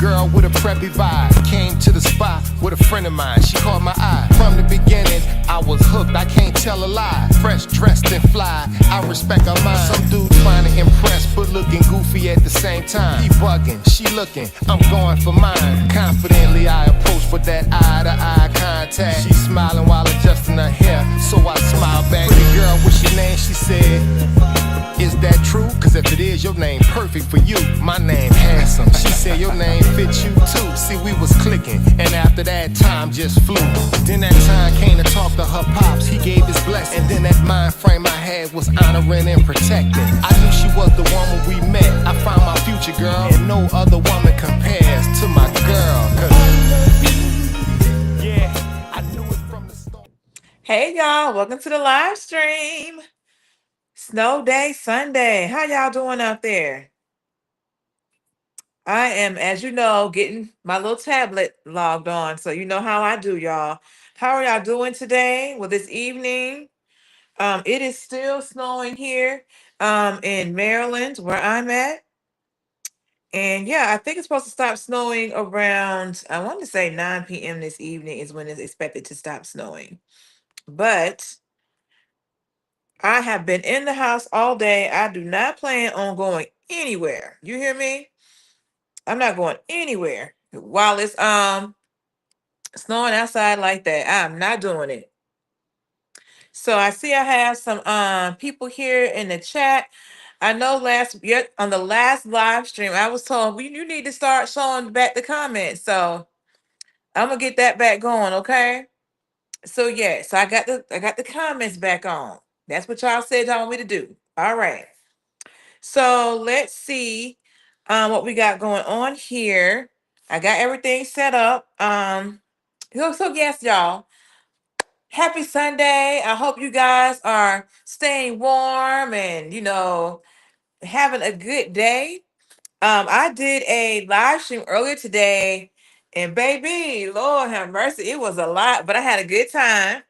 girl with a preppy vibe. Came to the spot with a friend of mine. She caught my eye. From the beginning, I was hooked. I can't tell a lie. Fresh, dressed, and fly. I respect her mind. Some dude trying to impress, but looking goofy at the same time. He bugging, she looking. I'm going for mine. Confidently, I approach with that eye-to-eye contact. She smiling while adjusting her hair, so I smile back. Pretty girl, what's your name? She said, is that true? Cause if it is, your name perfect for you. My name handsome. She said your name fits you too. See, we was clicking, and after that, time just flew. Then that time came to talk to her pops. He gave his blessing. And then that mind frame I had was honoring and protecting. I knew she was the woman we met. I found my future girl, and no other woman compares to my girl. Yeah, I knew it from the start. Hey y'all, welcome to the live stream. Snow day Sunday. How y'all doing out there? I am, as you know, getting my little tablet logged on. So you know how I do, y'all. How are y'all doing today? Well, this evening, it is still snowing here in Maryland, where I'm at. And yeah, I think it's supposed to stop snowing around, I want to say 9 p.m. this evening is when it's expected to stop snowing. But I have been in the house all day. I do not plan on going anywhere. You hear me? I'm not going anywhere while it's snowing outside like that. I'm not doing it. So I see I have some people here in the chat. I know on the last live stream I was told you need to start showing back the comments. So I'm gonna get that back going, okay? So yes, I got the comments back on. That's what y'all said y'all want me to do. All right. So let's see what we got going on here. I got everything set up. So yes, y'all. Happy Sunday. I hope you guys are staying warm and having a good day. I did a live stream earlier today, and baby, Lord have mercy, it was a lot, but I had a good time.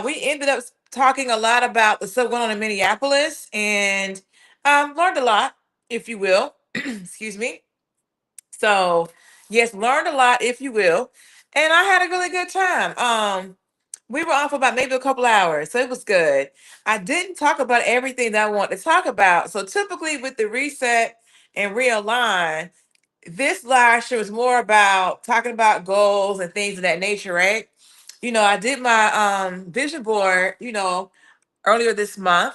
We ended up talking a lot about the stuff going on in Minneapolis and learned a lot, if you will. Excuse me. So, yes, learned a lot, if you will. And I had a really good time. We were on for about maybe a couple hours, so it was good. I didn't talk about everything that I want to talk about. So, typically with the reset and realign, this live show is more about talking about goals and things of that nature, right? I did my vision board, earlier this month.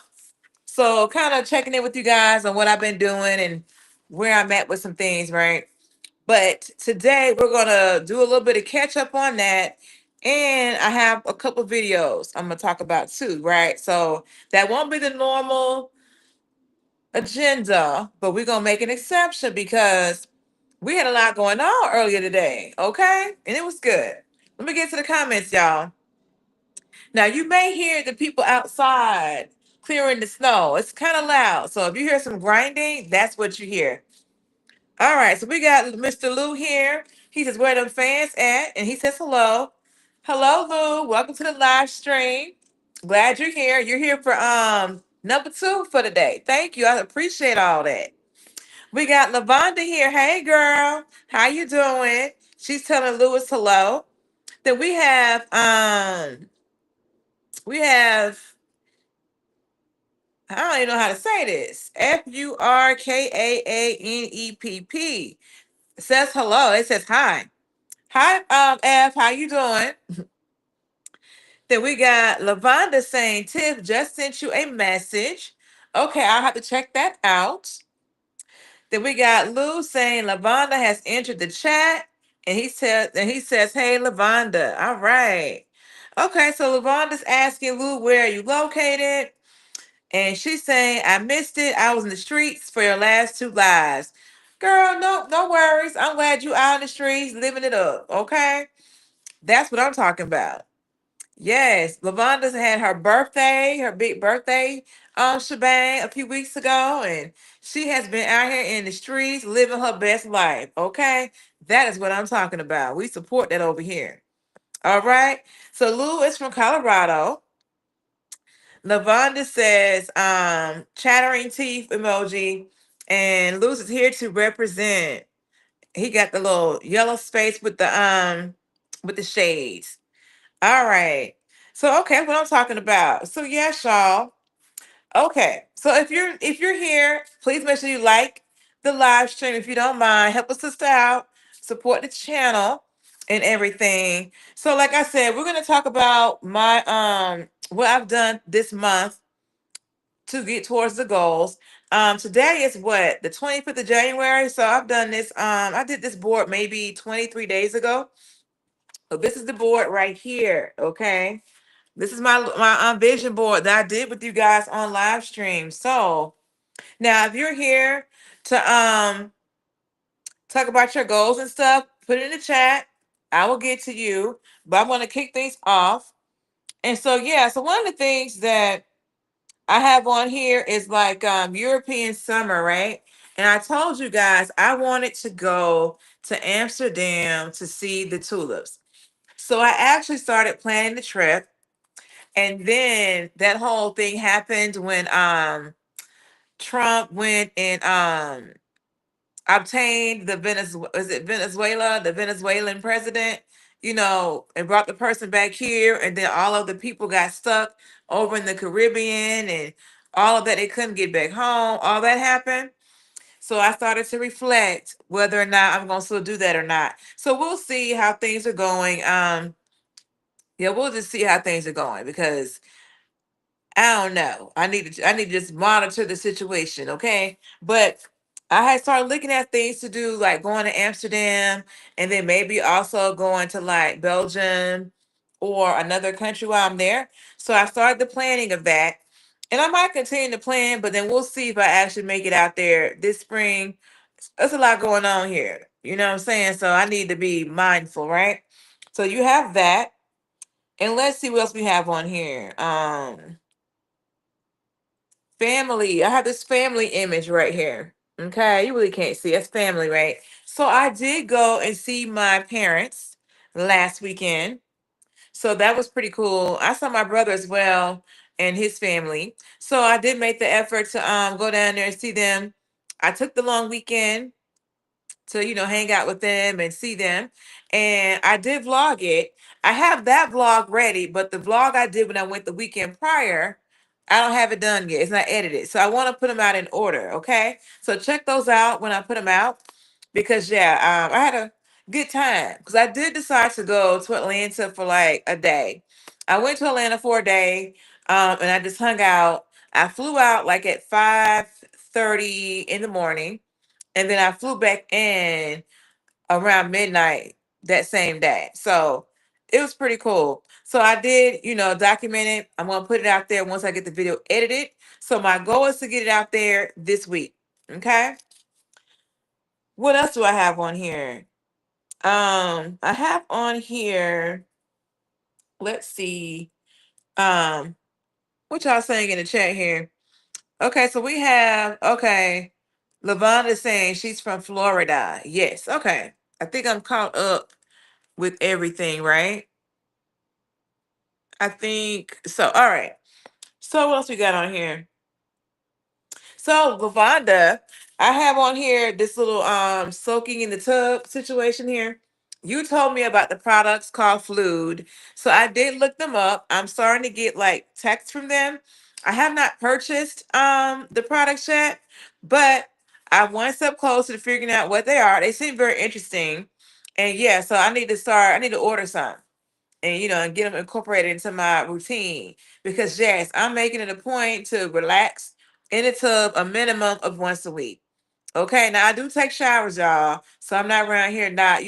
So kind of checking in with you guys on what I've been doing and where I'm at with some things, right? But today we're gonna do a little bit of catch up on that. And I have a couple videos I'm gonna talk about too, right? So that won't be the normal agenda, but we're gonna make an exception because we had a lot going on earlier today, okay? And it was good. Let me get to the comments, y'all. Now, you may hear the people outside clearing the snow. It's kind of loud. So if you hear some grinding, that's what you hear. All right. So we got Mr. Lou here. He says, where them fans at? And he says, hello. Hello, Lou. Welcome to the live stream. Glad you're here. You're here for number 2 for today. Thank you. I appreciate all that. We got Lavonda here. Hey, girl. How you doing? She's telling Lewis hello. Then we have I don't even know how to say this. Furkaanepp says hello. It says hi. Hi, F. How you doing? Then we got Lavonda saying, Tiff just sent you a message. Okay, I'll have to check that out. Then we got Lou saying Lavonda has entered the chat, and he says, "Hey, Lavonda. All right. Okay, so Lavonda's asking Lou, where are you located? And she's saying, I missed it. I was in the streets for your last 2 lives. Girl, no worries. I'm glad you out in the streets living it up. Okay. That's what I'm talking about. Yes. Lavonda's had her birthday, her big birthday shebang a few weeks ago. And she has been out here in the streets living her best life. Okay. That is what I'm talking about. We support that over here. All right. So Lou is from Colorado. Lavonda says, chattering teeth emoji, and Luz is here to represent. He got the little yellow space with the shades. All right. So okay, that's what I'm talking about. So yes, y'all. Okay. So if you're here, please make sure you like the live stream if you don't mind. Help a sister out, support the channel and everything. So like I said, we're gonna talk about my what I've done this month to get towards the goals. Today is what, the 25th of January. So I've done this, I did this board maybe 23 days ago. So this is the board right here. Okay. This is my vision board that I did with you guys on live stream. So now if you're here to talk about your goals and stuff, put it in the chat. I will get to you. But I'm gonna kick things off. And so yeah, so one of the things that I have on here is like European summer, right? And I told you guys I wanted to go to Amsterdam to see the tulips. So I actually started planning the trip. And then that whole thing happened when Trump went and obtained the Venezuela, the Venezuelan president, and brought the person back here, and then all of the people got stuck over in the Caribbean and all of that. They couldn't get back home. All that happened. So I started to reflect whether or not I'm gonna still do that or not. So we'll see how things are going. Yeah, we'll just see how things are going because I don't know. I need to just monitor the situation, okay? But I had started looking at things to do, like going to Amsterdam and then maybe also going to like Belgium or another country while I'm there. So I started the planning of that. And I might continue to plan, but then we'll see if I actually make it out there this spring. There's a lot going on here. You know what I'm saying? So I need to be mindful, right? So you have that. And let's see what else we have on here. Family. I have this family image right here. Okay, you really can't see. It's family, right? So I did go and see my parents last weekend. So that was pretty cool. I saw my brother as well and his family. So I did make the effort to go down there and see them. I took the long weekend to hang out with them and see them, and I did vlog it. I have that vlog ready, but the vlog I did when I went the weekend prior, I don't have it done yet. It's not edited, so I want to put them out in order. Okay, so check those out when I put them out, because yeah, I had a good time because I did decide to go to Atlanta for like a day. I went to Atlanta for a day, and I just hung out. I flew out like at 5:30 in the morning, and then I flew back in around midnight that same day. So it was pretty cool. So I did, document it. I'm gonna put it out there once I get the video edited. So my goal is to get it out there this week. Okay. What else do I have on here? I have on here, let's see. Um, what y'all saying in the chat here? Okay, so we have, okay, Lavonda is saying she's from Florida. Yes, okay. I think I'm caught up with everything, right? I think so. All right. So what else we got on here? So Lavonda, I have on here this little soaking in the tub situation here. You told me about the products called Fluid. So I did look them up. I'm starting to get like texts from them. I have not purchased the products yet, but I'm one step closer to figuring out what they are. They seem very interesting. And yeah, so I need to order some and and get them incorporated into my routine, because yes, I'm making it a point to relax in the tub a minimum of once a week. Okay, now I do take showers, y'all, so I'm not around here not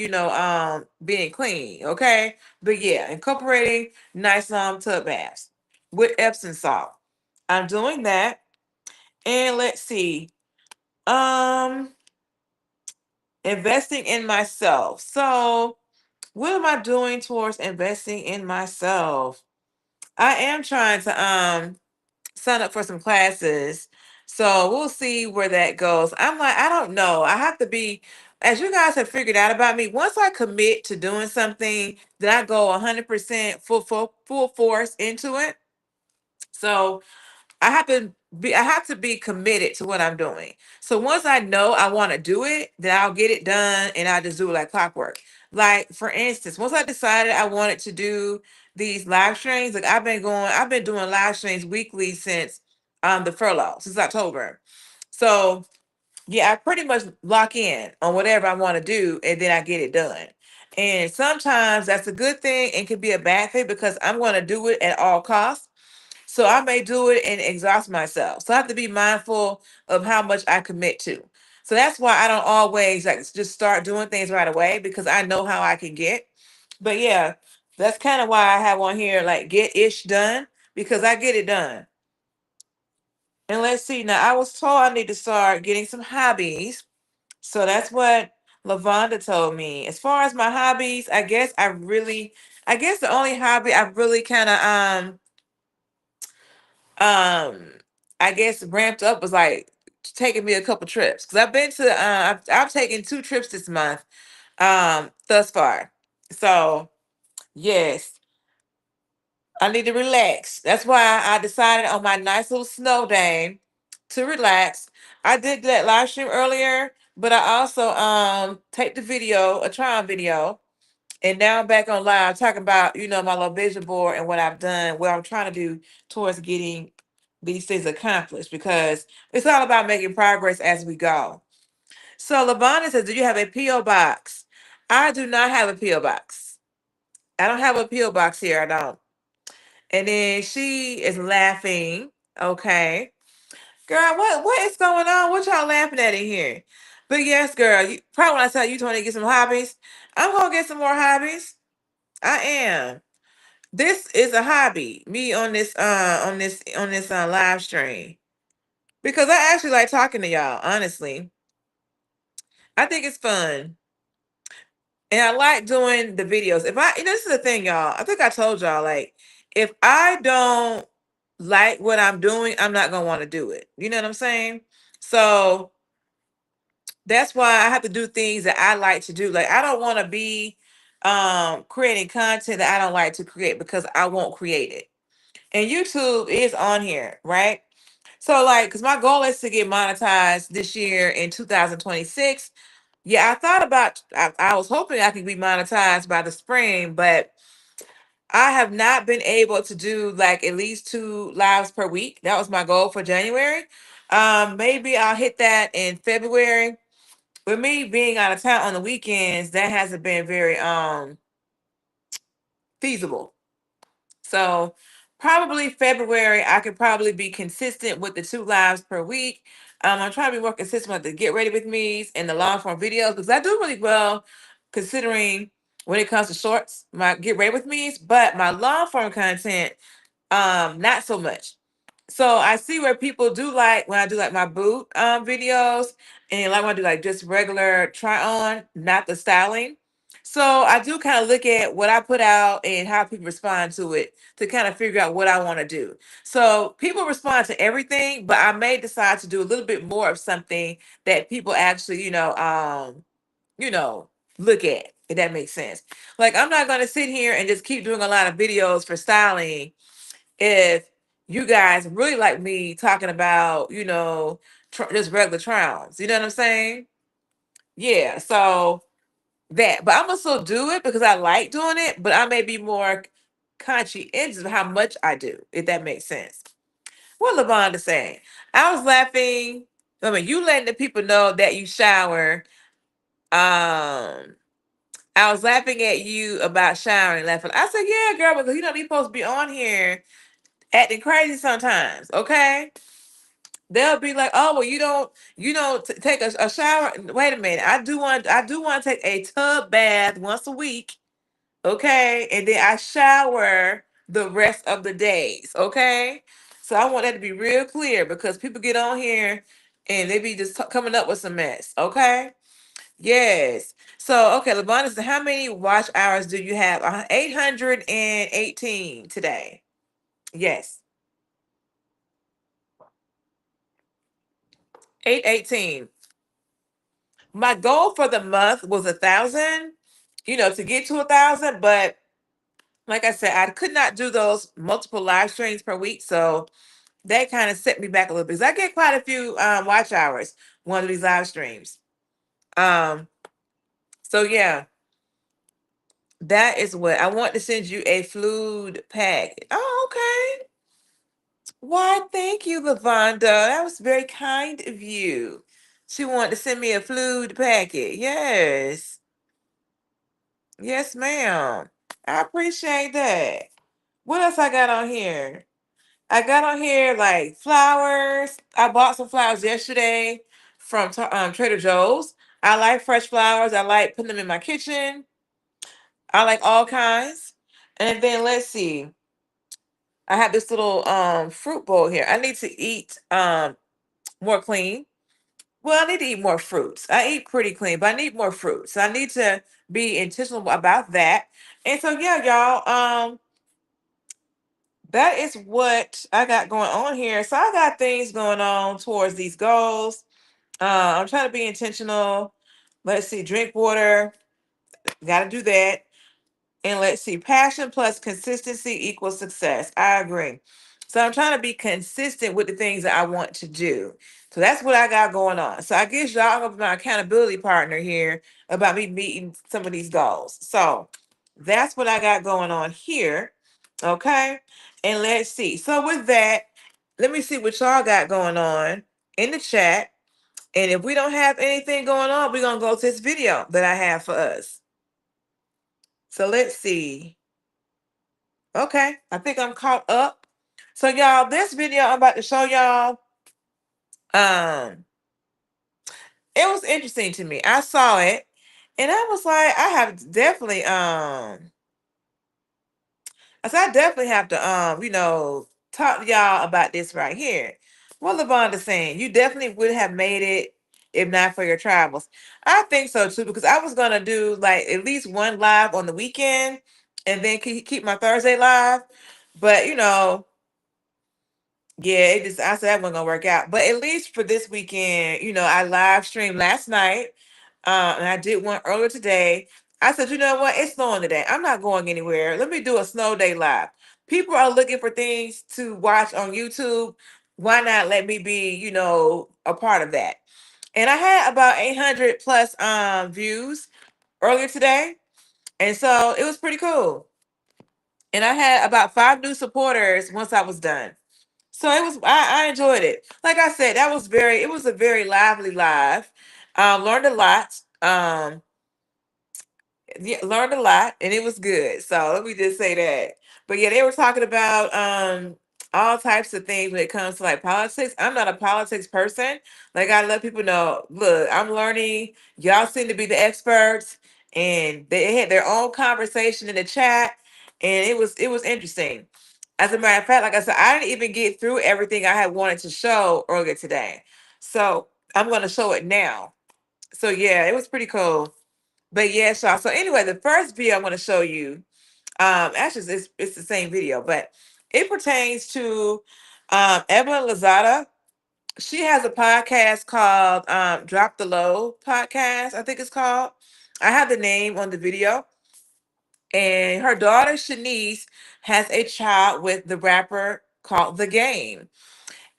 being clean. Okay, but yeah, incorporating nice long tub baths with Epsom salt. I'm doing that. And let's see, um investing in myself. So what am I doing towards investing in myself? I am trying to sign up for some classes. So we'll see where that goes. I'm like, I don't know. I have to be, as you guys have figured out about me, once I commit to doing something, then I go 100% full force into it. So I have to I have to be committed to what I'm doing. So once I know I want to do it, then I'll get it done and I just do it like clockwork. Like for instance, once I decided I wanted to do these live streams, like I've been doing live streams weekly since the furlough, since October. So yeah, I pretty much lock in on whatever I want to do and then I get it done. And sometimes that's a good thing and can be a bad thing because I'm going to do it at all costs. So I may do it and exhaust myself. So I have to be mindful of how much I commit to. So that's why I don't always like just start doing things right away because I know how I can get. But yeah, that's kind of why I have on here like get ish done because I get it done. And let's see now. I was told I need to start getting some hobbies. So that's what Lavonda told me. As far as my hobbies, I guess the only hobby I've really kind of um I guess ramped up was like taking me a couple trips because I've been to I've taken 2 trips this month thus far. So yes, I need to relax. That's why I decided on my nice little snow day to relax. I did that live stream earlier, but I also take the video, a try on video, and now I'm back on live talking about, my little vision board and what I've done, what I'm trying to do towards getting these things accomplished because it's all about making progress as we go. So Lavonna says, do you have a P.O. box? I do not have a P.O. box. I don't have a P.O. box here. I don't. And then she is laughing. Okay. Girl, what is going on? What y'all laughing at in here? But yes, girl, probably when I tell you want to get some hobbies, I'm gonna get some more hobbies. I am. This is a hobby. Me on this live stream. Because I actually like talking to y'all, honestly. I think it's fun. And I like doing the videos. This is the thing, y'all. I think I told y'all, like, if I don't like what I'm doing, I'm not gonna want to do it. You know what I'm saying? So that's why I have to do things that I like to do. Like I don't want to be creating content that I don't like to create because I won't create it. And YouTube is on here, right? So like, because my goal is to get monetized this year in 2026. Yeah, I was hoping I could be monetized by the spring, but I have not been able to do like at least 2 lives per week. That was my goal for January. Maybe I'll hit that in February. With me being out of town on the weekends, that hasn't been very feasible. So probably February, I could probably be consistent with the 2 lives per week. I'm trying to be more consistent with the get ready with me's and the long form videos because I do really well considering when it comes to shorts, my get ready with me's, but my long form content, not so much. So I see where people do like when I do like my boot videos and like when I do like just regular try on, not the styling. So I do kind of look at what I put out and how people respond to it to kind of figure out what I want to do. So people respond to everything, but I may decide to do a little bit more of something that people actually, you know, look at, if that makes sense. Like I'm not gonna sit here and just keep doing a lot of videos for styling if you guys really like me talking about, just regular trials. You know what I'm saying? Yeah. So that, but I'm gonna still do it because I like doing it, but I may be more conscientious of how much I do, if that makes sense. What Lavonda saying? I was laughing. I mean, you letting the people know that you shower. I was laughing at you about showering, laughing. I said, yeah, girl, because you're supposed to be on here acting crazy sometimes, okay? They'll be like, "Oh, well, you don't take a shower." Wait a minute, I do want to take a tub bath once a week, okay, and then I shower the rest of the days, okay. So I want that to be real clear because people get on here and they be just coming up with some mess, okay. Yes. So okay, Lavonda said, how many watch hours do you have? 818 today. Yes, 818. My goal for the month was 1,000, to get to 1,000. But like I said, I could not do those multiple live streams per week. So that kind of set me back a little bit. 'Cause I get quite a few watch hours one of these live streams. Um, so yeah, that is what I want to send you a fluid pack. Oh, okay. Why, thank you, Lavonda. That was very kind of you. She wanted to send me a fluid packet. Yes. Yes, ma'am. I appreciate that. What else I got on here? I got on here like flowers. I bought some flowers yesterday from Trader Joe's. I like fresh flowers. I like putting them in my kitchen. I like all kinds. And then let's see. I have this little fruit bowl here. I need to eat more clean. Well, I need to eat more fruits. I eat pretty clean, but I need more fruits. So I need to be intentional about that. And so yeah, y'all, that is what I got going on here. So I got things going on towards these goals. I'm trying to be intentional. Let's see, drink water. Got to do that. And let's see, passion plus consistency equals success. I agree. So I'm trying to be consistent with the things that I want to do. So that's what I got going on. So I guess y'all gonna be my accountability partner here about me meeting some of these goals. So that's what I got going on here. Okay. And let's see. So with that, let me see what y'all got going on in the chat. And if we don't have anything going on, we're gonna go to this video that I have for us. So let's see. Okay, I think I'm caught up. So y'all, this video I'm about to show y'all, um, it was interesting to me. I saw it and I was like, I have definitely I definitely have to talk to y'all about this right here. What Lavonda saying, you definitely would have made it if not for your travels. I think so too, because I was gonna do like at least one live on the weekend and then keep my Thursday live. But yeah, it just I said that wasn't gonna work out. But at least for this weekend, I live streamed last night. And I did one earlier today. I said, you know what? It's snowing today. I'm not going anywhere. Let me do a snow day live. People are looking for things to watch on YouTube. Why not let me be, a part of that? And I had about 800 plus views earlier today. And so it was pretty cool. And I had about 5 new supporters once I was done. So it was I enjoyed it. Like I said, it was a very lively live. Learned a lot. Yeah, learned a lot and it was good. So let me just say that. But yeah, they were talking about all types of things when it comes to like politics. I'm not a politics person. Like I let people know, look, I'm learning. Y'all seem to be the experts. And they had their own conversation in the chat. And it was interesting. As a matter of fact, like I said, I didn't even get through everything I had wanted to show earlier today. So I'm gonna show it now. So yeah, it was pretty cool. But yes, y'all. So anyway, the first video I'm going to show you, actually it's the same video, but it pertains to Evelyn Lozada. She has a podcast called Drop the Low Podcast, I think it's called. I have the name on the video. And her daughter Shaniece has a child with the rapper called The Game.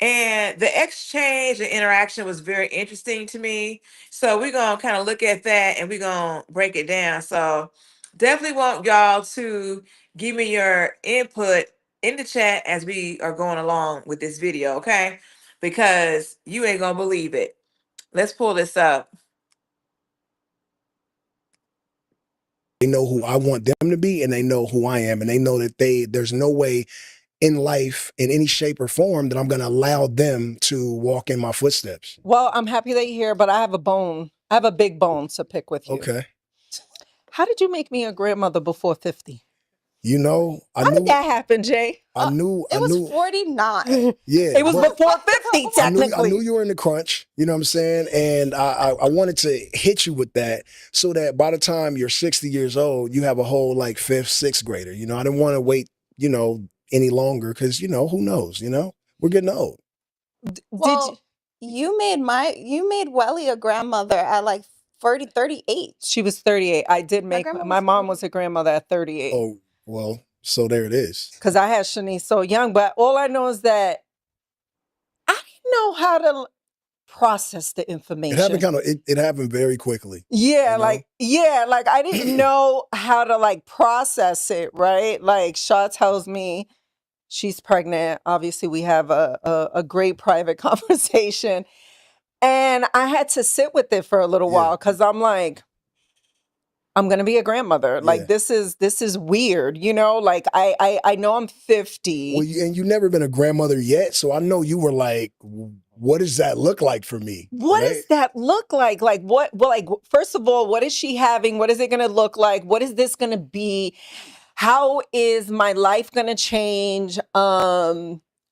And the exchange and interaction was very interesting to me. So we're going to kind of look at that and we're going to break it down. So definitely want y'all to give me your input in the chat as we are going along with this video, okay? Because you ain't going to believe it. Let's pull this up. They know who I want them to be and they know who I am. And they know that there's no way in life in any shape or form that I'm going to allow them to walk in my footsteps. Well, I'm happy that you're here, but I have a bone. I have a big bone to pick with you. Okay. How did you make me a grandmother before 50? How did that happen, Jay? I knew. It was 49. Yeah. It was before 50, technically. I knew you were in the crunch, you know what I'm saying? And I wanted to hit you with that so that by the time you're 60 years old, you have a whole like fifth, sixth grader. I didn't want to wait, any longer because, who knows, we're getting old. Well, you made Welly a grandmother at like 38. She was 38. I did make, my mom was a grandmother at 38. Oh, well, so there it is. Because I had Shaniece so young, but all I know is that know how to process the information. It happened very quickly. Yeah, you know? like I didn't know how to like process it, right? Like Shaw tells me she's pregnant. Obviously, we have a great private conversation. And I had to sit with it for a little Yeah. while because I'm like, I'm gonna be a grandmother. Like Yeah. this is weird, you know? Like I know I'm 50. Well, and you've never been a grandmother yet, so I know you were like, what does that look like for me? What right? does that look like? Like what? Well, like first of all, what is she having? What is it going to look like? What is this going to be? How is my life going to change?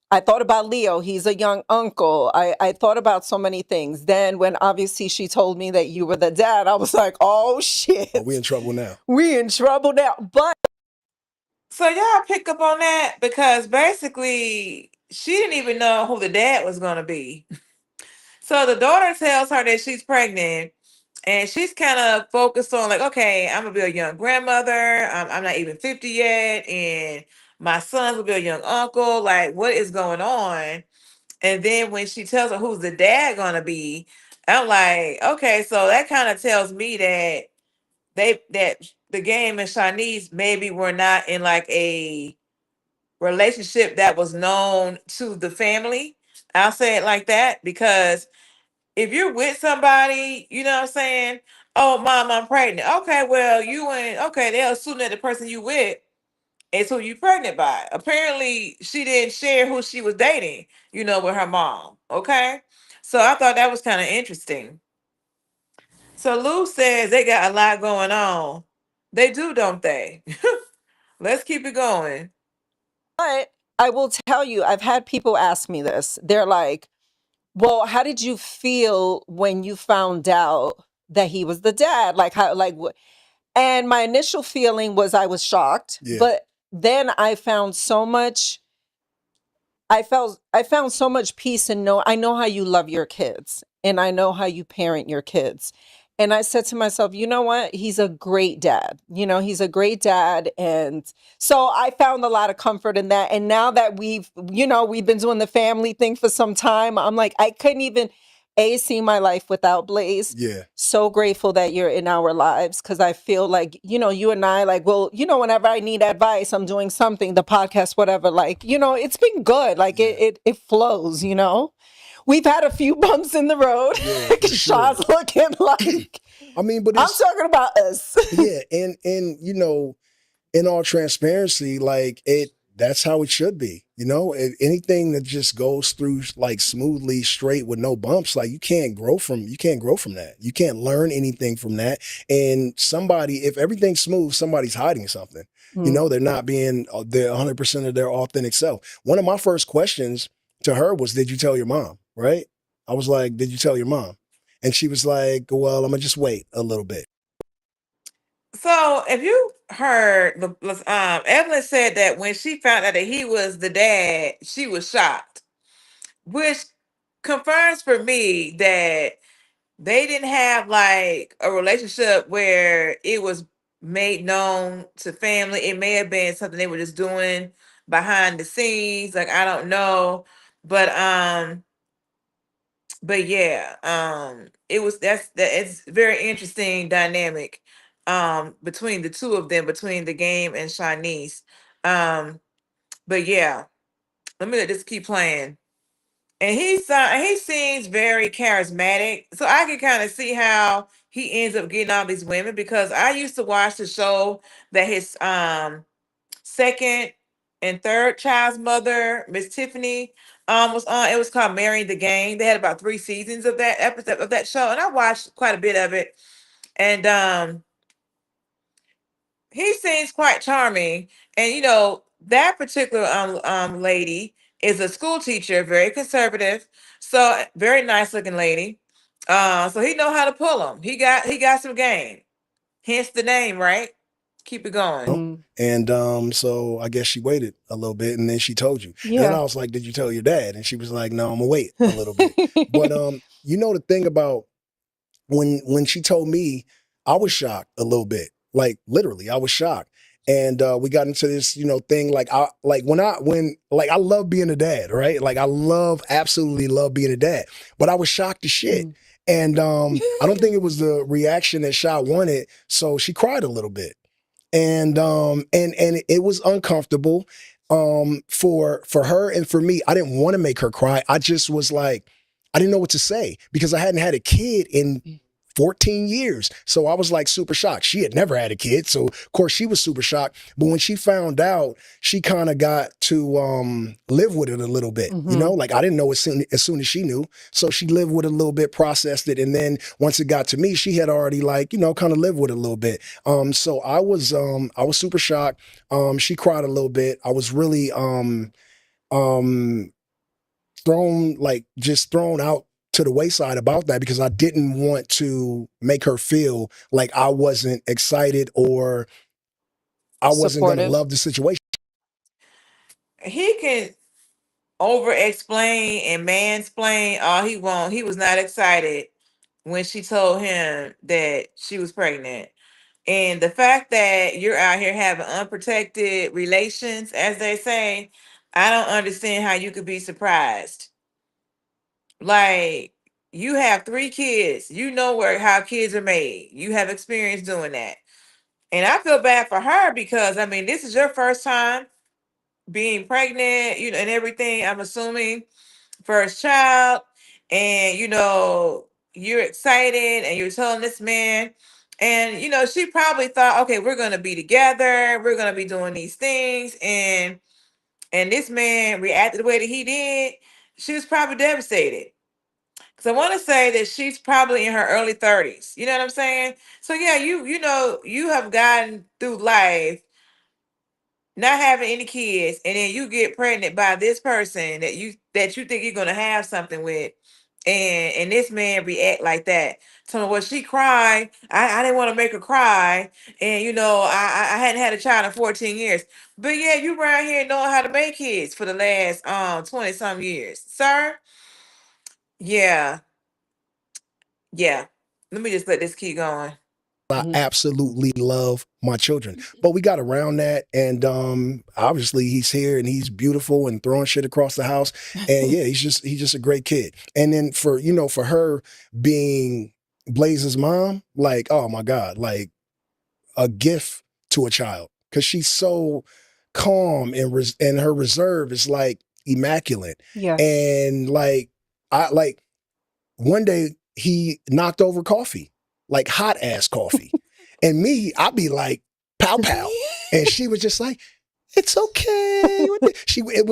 I thought about Leo. He's a young uncle. I thought about so many things. Then when obviously she told me that you were the dad, I was like, oh shit. Oh, we in trouble now. We in trouble now. But So y'all pick up on that because basically she didn't even know who the dad was going to be. So the daughter tells her that she's pregnant and she's kind of focused on like, okay, I'm going to be a young grandmother. I'm not even 50 yet. And my son's going to be a young uncle. Like, what is going on? And then when she tells her who's the dad going to be, I'm like, okay, so that kind of tells me that that the game and Shaniece maybe were not in like a relationship that was known to the family. I'll say it like that because if you're with somebody, you know what I'm saying? Oh, mom, I'm pregnant. Okay, well, you and okay, they'll assume that the person you with is who you pregnant by. Apparently, she didn't share who she was dating, you know, with her mom. Okay. So I thought that was kind of interesting. So Lou says they got a lot going on. They do, don't they? Let's keep it going. but I will tell you, I've had people ask me this. They're like, well, how did you feel when you found out that he was the dad? Like how like what? And my initial feeling was I was shocked, Yeah. but then I found so much peace and I know how you love your kids and I know how you parent your kids. And I said to myself, you know what? He's a great dad. You know, he's a great dad. And so I found a lot of comfort in that. And now that we've been doing the family thing for some time, I'm like, I couldn't even see my life without Blaze. Yeah. So grateful that you're in our lives because I feel like, you and I, like, well, whenever I need advice, I'm doing something, the podcast, whatever, like, it's been good. Like it flows, We've had a few bumps in the road. Yeah, for Shaw's sure. looking like, I mean, but I'm talking about us. yeah, and in all transparency, like that's how it should be. Anything that just goes through like smoothly, straight with no bumps, like you can't grow from that. You can't learn anything from that. And if everything's smooth, somebody's hiding something. They're not being their 100% of their authentic self. One of my first questions to her was, "Did you tell your mom?" Right? I was like, "Did you tell your mom?" And she was like, "Well, I'm gonna just wait a little bit." So if you heard, Evelyn said that when she found out that he was the dad, she was shocked, which confirms for me that they didn't have like a relationship where it was made known to family. It may have been something they were just doing behind the scenes. Like I don't know, but yeah, it was it's very interesting dynamic between the two of them, between the game and Shaniece. Um, but yeah, let me just keep playing. And he seems very charismatic. So I can kind of see how he ends up getting all these women because I used to watch the show that his second and third child's mother, Miss Tiffany, was on. It was called Marrying the Game. They had about 3 seasons of that episode of that show, and I watched quite a bit of it. And he seems quite charming. And that particular lady is a school teacher, very conservative, so very nice looking lady. So he know how to pull them. He got some game. Hence the name, right? Keep it going. And so I guess she waited a little bit and then she told you. Yeah. And then I was like, "Did you tell your dad?" And she was like, "No, I'm gonna wait a little bit." But the thing about when she told me, I was shocked a little bit. Like literally, I was shocked. And we got into this, thing like I love being a dad, right? Like absolutely love being a dad. But I was shocked as shit. And I don't think it was the reaction that Sha wanted. So she cried a little bit. And it was uncomfortable for her and for me. I didn't want to make her cry. I just was like, I didn't know what to say because I hadn't had a kid in 14 years. So I was like super shocked. She had never had a kid. So of course she was super shocked. But when she found out, she kind of got to live with it a little bit. Like I didn't know as soon as she knew. So she lived with it a little bit, processed it. And then once it got to me, she had already kind of lived with it a little bit. So I was super shocked. She cried a little bit. I was really thrown out to the wayside about that because I didn't want to make her feel like I wasn't excited or I wasn't going to Supportive. love the situation. He can over explain and mansplain all he want. He was not excited when she told him that she was pregnant. And the fact that you're out here having unprotected relations, as they say, I don't understand how you could be surprised. Like, you have 3 kids. You know how kids are made. You have experience doing that. And I feel bad for her because, I mean, this is your first time being pregnant, and everything. I'm assuming first child, and you're excited and you're telling this man, and she probably thought, okay, we're gonna be together, we're gonna be doing these things, and this man reacted the way that he did. She was probably devastated. Because I want to say that she's probably in her early 30s. You know what I'm saying? So yeah, you have gotten through life not having any kids, and then you get pregnant by this person that you think you're gonna have something with, and this man react like that. So when she cried, I didn't want to make her cry, and I hadn't had a child in 14 years. But yeah, you around here knowing how to make kids for the last 20 some years, sir. Yeah, yeah. Let me just let this keep going. I absolutely love my children, but we got around that, and obviously he's here and he's beautiful and throwing shit across the house, and yeah, he's just a great kid. And then for her being Blaze's mom, like, oh my God, like a gift to a child because she's so calm and her reserve is like immaculate. Yes. And one day he knocked over coffee, like hot ass coffee. And me, I'd be like, pow pow. And she was just like, it's okay.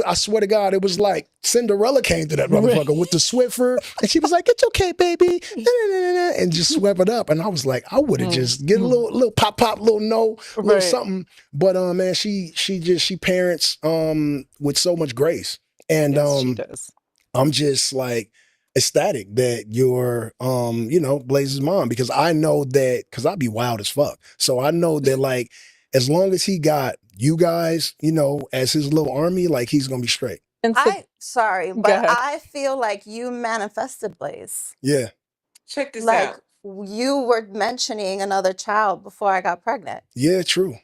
I swear to God, it was like Cinderella came to that motherfucker with the Swiffer. And she was like, it's okay, baby. And just swept it up. And I was like, I would have just get a little pop, little no, little something. But man, she parents with so much grace. And yes, she does. I'm just like ecstatic that you're Blaze's mom, because I know that, because I'd be wild as fuck. So I know that like as long as he got you guys, as his little army, like he's gonna be straight. And so, Sorry, Go but ahead. I feel like you manifested Blaze. Yeah. Check this Like out. you were mentioning another child before I got pregnant. Yeah, true.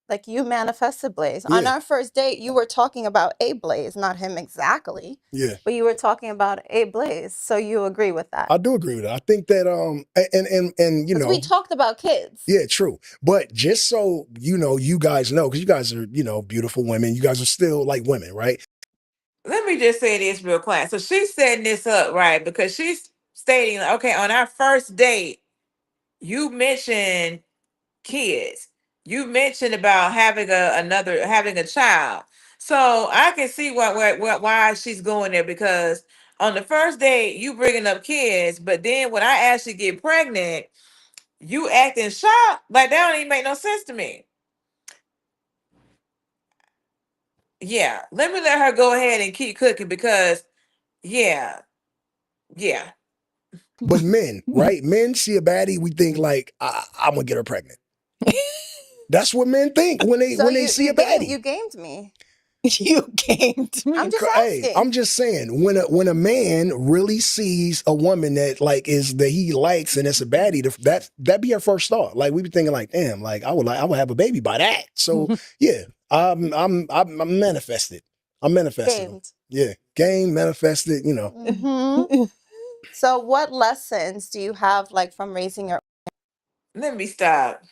Like you manifested Blaze. Yeah. On our first date, you were talking about a Blaze, not him exactly. Yeah. But you were talking about a Blaze. So you agree with that? I do agree with that. I think that and 'Cause we talked about kids. Yeah, true. But just so you guys know, because you guys are, beautiful women. You guys are still like women, right? Let me just say this real quick. So she's setting this up, right? Because she's stating, okay, on our first date, you mentioned kids. You mentioned about having a child. So I can see why she's going there, because on the first date you bringing up kids, but then when I actually get pregnant, you acting shocked. Like that don't even make no sense to me. Yeah, let her go ahead and keep cooking because yeah. But men, right? Men see a baddie, we think like, I'm gonna get her pregnant. That's what men think when they see a baddie. You gamed me. You gamed I'm me. just Hey, asking. I'm just saying when a man really sees a woman that like is that he likes and it's a baddie, that be our first thought. Like we be thinking like, damn, like I would have a baby by that. So yeah, I'm manifested. I'm manifested them. Gamed. Yeah, game manifested. You know, So, what lessons do you have like from raising your? Let me stop.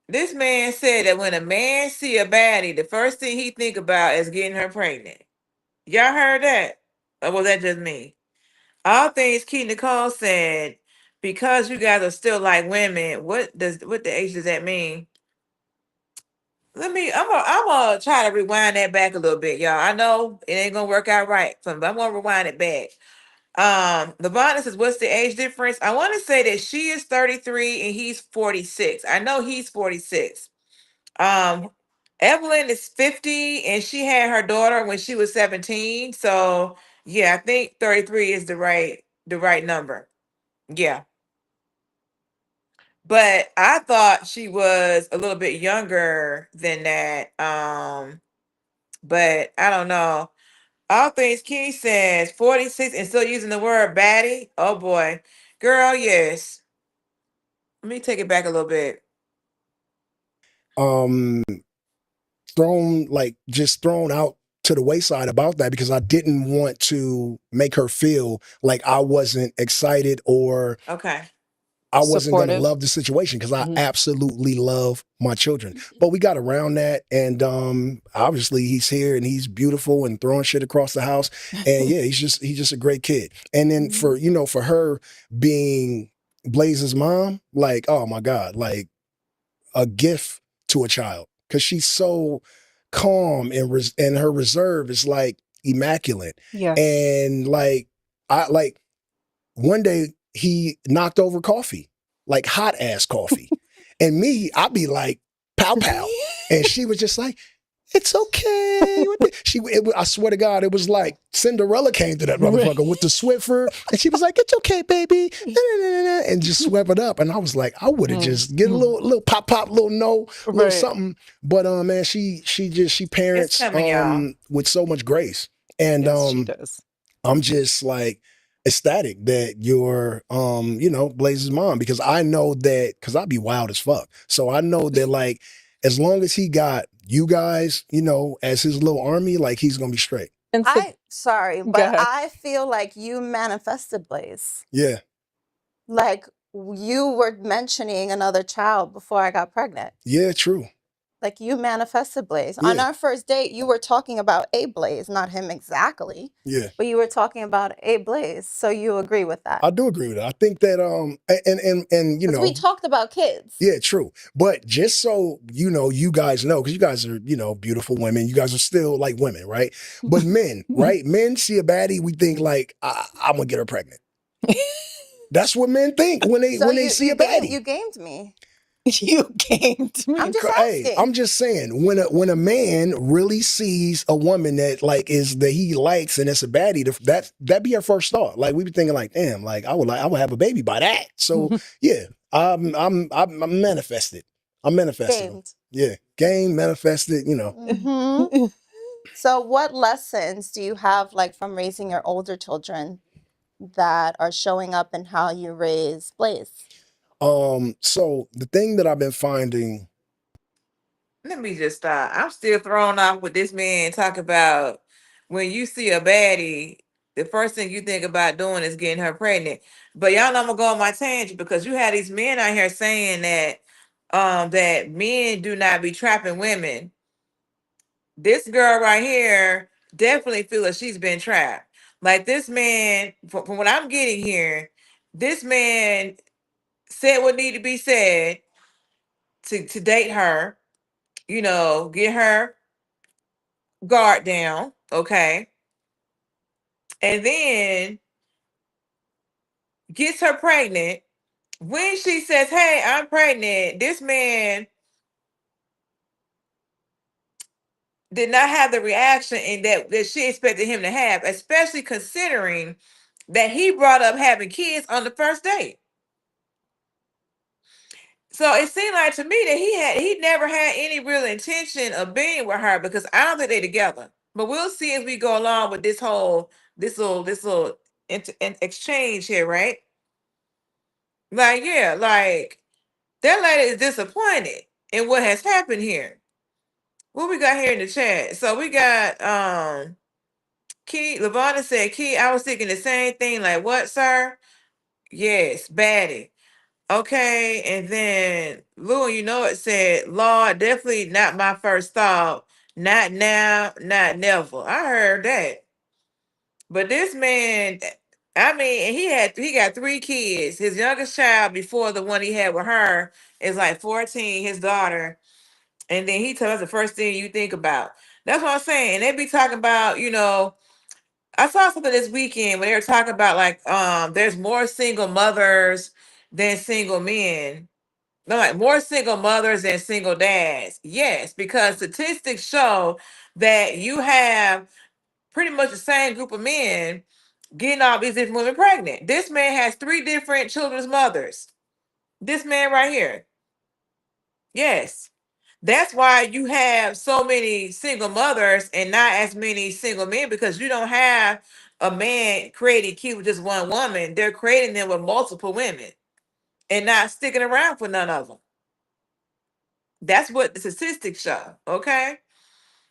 This man said that when a man see a baddie, the first thing he think about is getting her pregnant. Y'all heard that? Or was that just me? All things Key Nicole said, because you guys are still like women, what the H does that mean? I'm gonna try to rewind that back a little bit, y'all. I know it ain't gonna work out right, but I'm gonna rewind it back. Lavonna says, what's the age difference? I want to say that she is 33 and he's 46. I know he's 46. Um, Evelyn is 50 and she had her daughter when she was 17. So yeah, I think 33 is the right number. Yeah. But I thought she was a little bit younger than that. But I don't know. All things Key says 46 and still using the word baddie. Oh boy. Girl, yes. Let me take it back a little bit. um, thrown like just thrown out to the wayside about that because I didn't want to make her feel like I wasn't excited or Okay. I wasn't going to Supportive. love the situation because I Mhm. absolutely love my children. But we got around that, and obviously he's here and he's beautiful and throwing shit across the house. And yeah, he's just a great kid. And then for for her being Blaze's mom, like oh my god, like a gift to a child because she's so calm and her reserve is like immaculate. Yes. And like I like one day he knocked over coffee, like hot ass coffee. And me, I'd be like, pow pow. And she was just like, it's okay. I swear to God, it was like Cinderella came to that motherfucker with the Swiffer, and she was like, "It's okay, baby," and just swept it up. And I was like, I would have just get a little pop, little no, little Right. something. But man, she It's parents coming, y'all. with so much grace, and Yes, she does. I'm just like ecstatic that you're Blaze's mom because I know that because I'd be wild as fuck. So I know that like as long as he got you guys, as his little army, like he's gonna be straight. And so, Sorry, go but ahead. I feel like you manifested Blaze. Yeah. Like you were mentioning another child before I got pregnant. Yeah, true. Like you manifested Blaze. On Yeah. our first date, you were talking about a Blaze, not him exactly, Yeah. but you were talking about a Blaze. So you agree with that? I do agree with that. I think that and Because we talked about kids. yeah, true. But just so you guys know, because you guys are, beautiful women. You guys are still like women, right? But men, right? Men see a baddie, we think like, I'm gonna get her pregnant. That's what men think when they see a baddie. You gamed me. You gamed me. I'm just Hey, asking. I'm just saying when a man really sees a woman that like is that he likes and it's a baddie, that be our first thought. Like we be thinking like, damn, like I would have a baby by that. So yeah, I'm manifested. I'm manifested. Gamed. Yeah, game manifested. Mhm. So what lessons do you have like from raising your older children that are showing up in how you raise Blaze? So the thing that I've been finding. Let me just stop. I'm still thrown off with this man talk about when you see a baddie, the first thing you think about doing is getting her pregnant. But y'all know I'm gonna go on my tangent because you had these men out here saying that men do not be trapping women. This girl right here definitely feels like she's been trapped. Like this man, from what I'm getting here, this man said what needed to be said to date her, get her guard down, okay, and then gets her pregnant. When she says, "Hey, I'm pregnant," this man did not have the reaction and that she expected him to have, especially considering that he brought up having kids on the first date. So it seemed like to me that he never had any real intention of being with her because I don't think they together. But we'll see as we go along with this little exchange here, right? Like, yeah, like that lady is disappointed in what has happened here. What we got here in the chat? So we got Key Lavonna said, Key, I was thinking the same thing. Like, what, sir? Yes, baddie. Okay, and then Lou, you know it said, Lord, definitely not my first thought. Not now, not never. I heard that. But this man, I mean, and he got 3 kids. His youngest child before the one he had with her is like 14, his daughter. And then he tells us the first thing you think about. That's what I'm saying. And they be talking about, I saw something this weekend when they were talking about like there's more single mothers than single men. No, like more single mothers than single dads. Yes, because statistics show that you have pretty much the same group of men getting all these different women pregnant. This man has 3 different children's mothers. This man right here. Yes. That's why you have so many single mothers and not as many single men because you don't have a man creating kids with just one woman. They're creating them with multiple women and not sticking around for none of them. That's what the statistics show. Okay.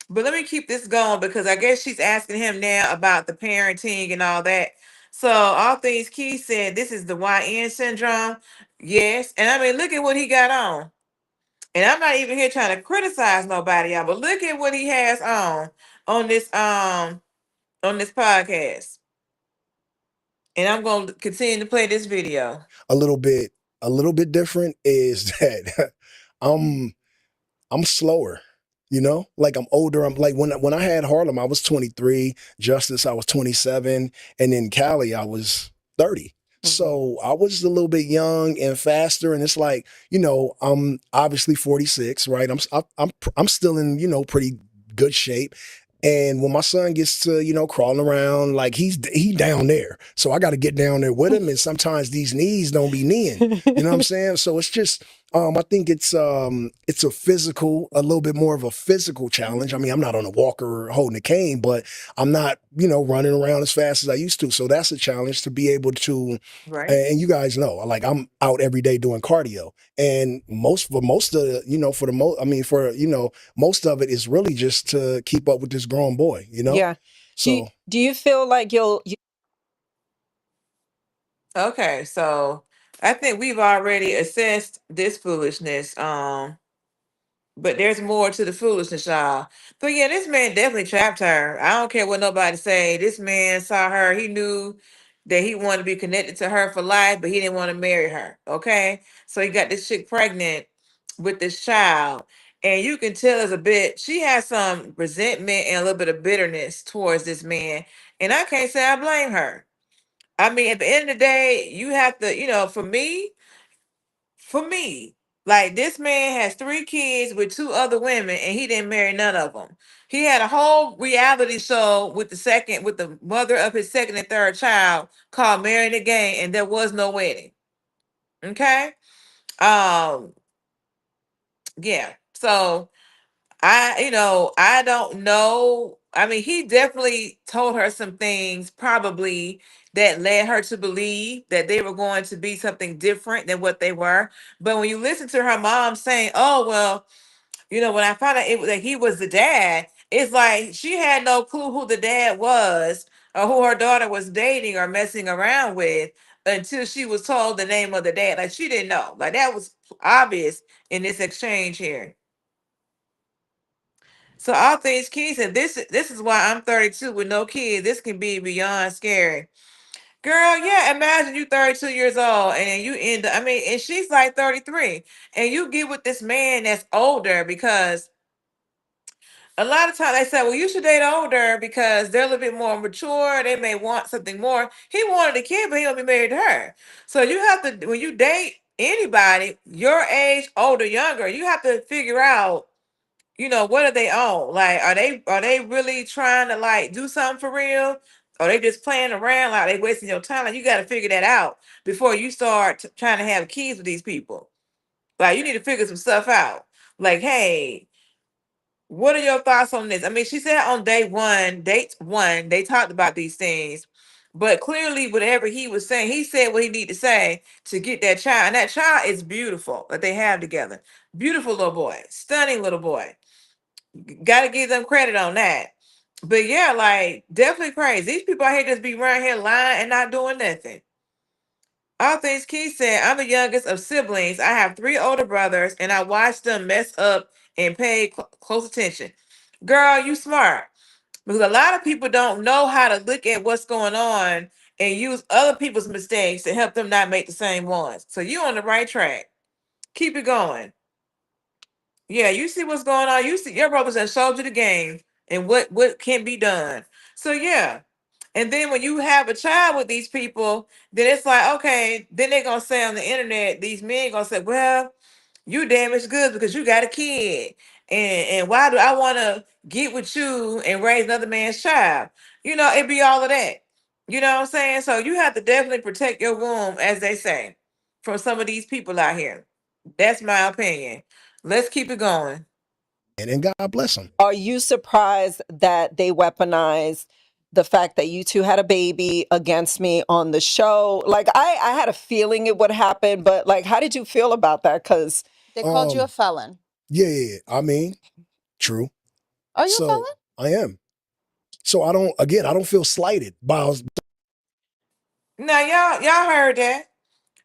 But let me keep this going because I guess she's asking him now about the parenting and all that. So, all things Key said, this is the YN syndrome. Yes. And I mean, look at what he got on. And I'm not even here trying to criticize nobody, y'all, but look at what he has on this podcast. And I'm gonna continue to play this video. A little bit, a little bit different is that I'm I'm slower. You know, like I'm older. I'm like when I had Harlem, I was 23. Justice, I was 27, and in Cali, I was 30. So I was a little bit young and faster, and it's like I'm obviously 46, right? I'm still in pretty good shape. And when my son gets to, crawling around, like he down there. So I got to get down there with him. And sometimes these knees don't be kneeing. You know what I'm saying? So it's just I think it's a little bit more of a physical challenge. I mean, I'm not on a walker or holding a cane, but I'm not, running around as fast as I used to. So that's a challenge to be able to, Right. and you guys know, like I'm out every day doing cardio. And most of the, for the most, I mean, for, most of it is really just to keep up with this grown boy, Yeah. So Do you feel like you Okay, so I think we've already assessed this foolishness. But there's more to the foolishness, y'all. But yeah, this man definitely trapped her. I don't care what nobody say. This man saw her. He knew that he wanted to be connected to her for life, but he didn't want to marry her. Okay. So he got this chick pregnant with this child. And you can tell as a bit, she has some resentment and a little bit of bitterness towards this man. And I can't say I blame her. I mean, at the end of the day, you have to, for me, like this man has 3 kids with 2 other women, and he didn't marry none of them. He had a whole reality show with the mother of his second and third child called "Marrying the Game," and there was no wedding. Okay, um, yeah. So I don't know. I mean, he definitely told her some things probably that led her to believe that they were going to be something different than what they were. But when you listen to her mom saying, "Oh, well, when I found out that he was the dad," it's like she had no clue who the dad was or who her daughter was dating or messing around with until she was told the name of the dad. Like she didn't know. Like that was obvious in this exchange here. So all things kids, and this is why I'm 32 with no kids. This can be beyond scary. Girl, yeah, imagine you 32 years old and then you end up, I mean, and she's like 33, and you get with this man that's older because a lot of times they say, well, you should date older because they're a little bit more mature. They may want something more. He wanted a kid, but he will be married to her. So you have to, when you date anybody, your age, older, younger, you have to figure out what are they on? Like, are they really trying to like do something for real? Or they just playing around? Like they wasting your time? Like you got to figure that out before you start trying to have kids with these people. Like, you need to figure some stuff out. Like, hey, what are your thoughts on this? I mean, she said on date one, they talked about these things, but clearly, whatever he was saying, he said what he needed to say to get that child. And that child is beautiful that they have together. Beautiful little boy, stunning little boy. Got to give them credit on that. But yeah, like, definitely crazy. These people out here just be around here lying and not doing nothing. All things Keith said, I'm the youngest of siblings. I have three older brothers, and I watched them mess up and pay close attention. Girl, you smart. Because a lot of people don't know how to look at what's going on and use other people's mistakes to help them not make the same ones. So you on the right track. Keep it going. Yeah, you see what's going on. You see your brothers have showed you the game and what can be done. So yeah. And then when you have a child with these people, then it's like, okay, then they're gonna say on the internet, these men gonna say, well, you damaged goods because you got a kid. And why do I wanna get with you and raise another man's child? You know, it be all of that. You know what I'm saying? So you have to definitely protect your womb, as they say, from some of these people out here. That's my opinion. Let's keep it going. And God bless them. Are you surprised that they weaponized the fact that you two had a baby against me on the show? Like, I had a feeling it would happen, but like, how did you feel about that? Because They called you a felon. Yeah. I mean, true. Are you a So felon? I am. So I don't feel slighted by Now y'all heard that.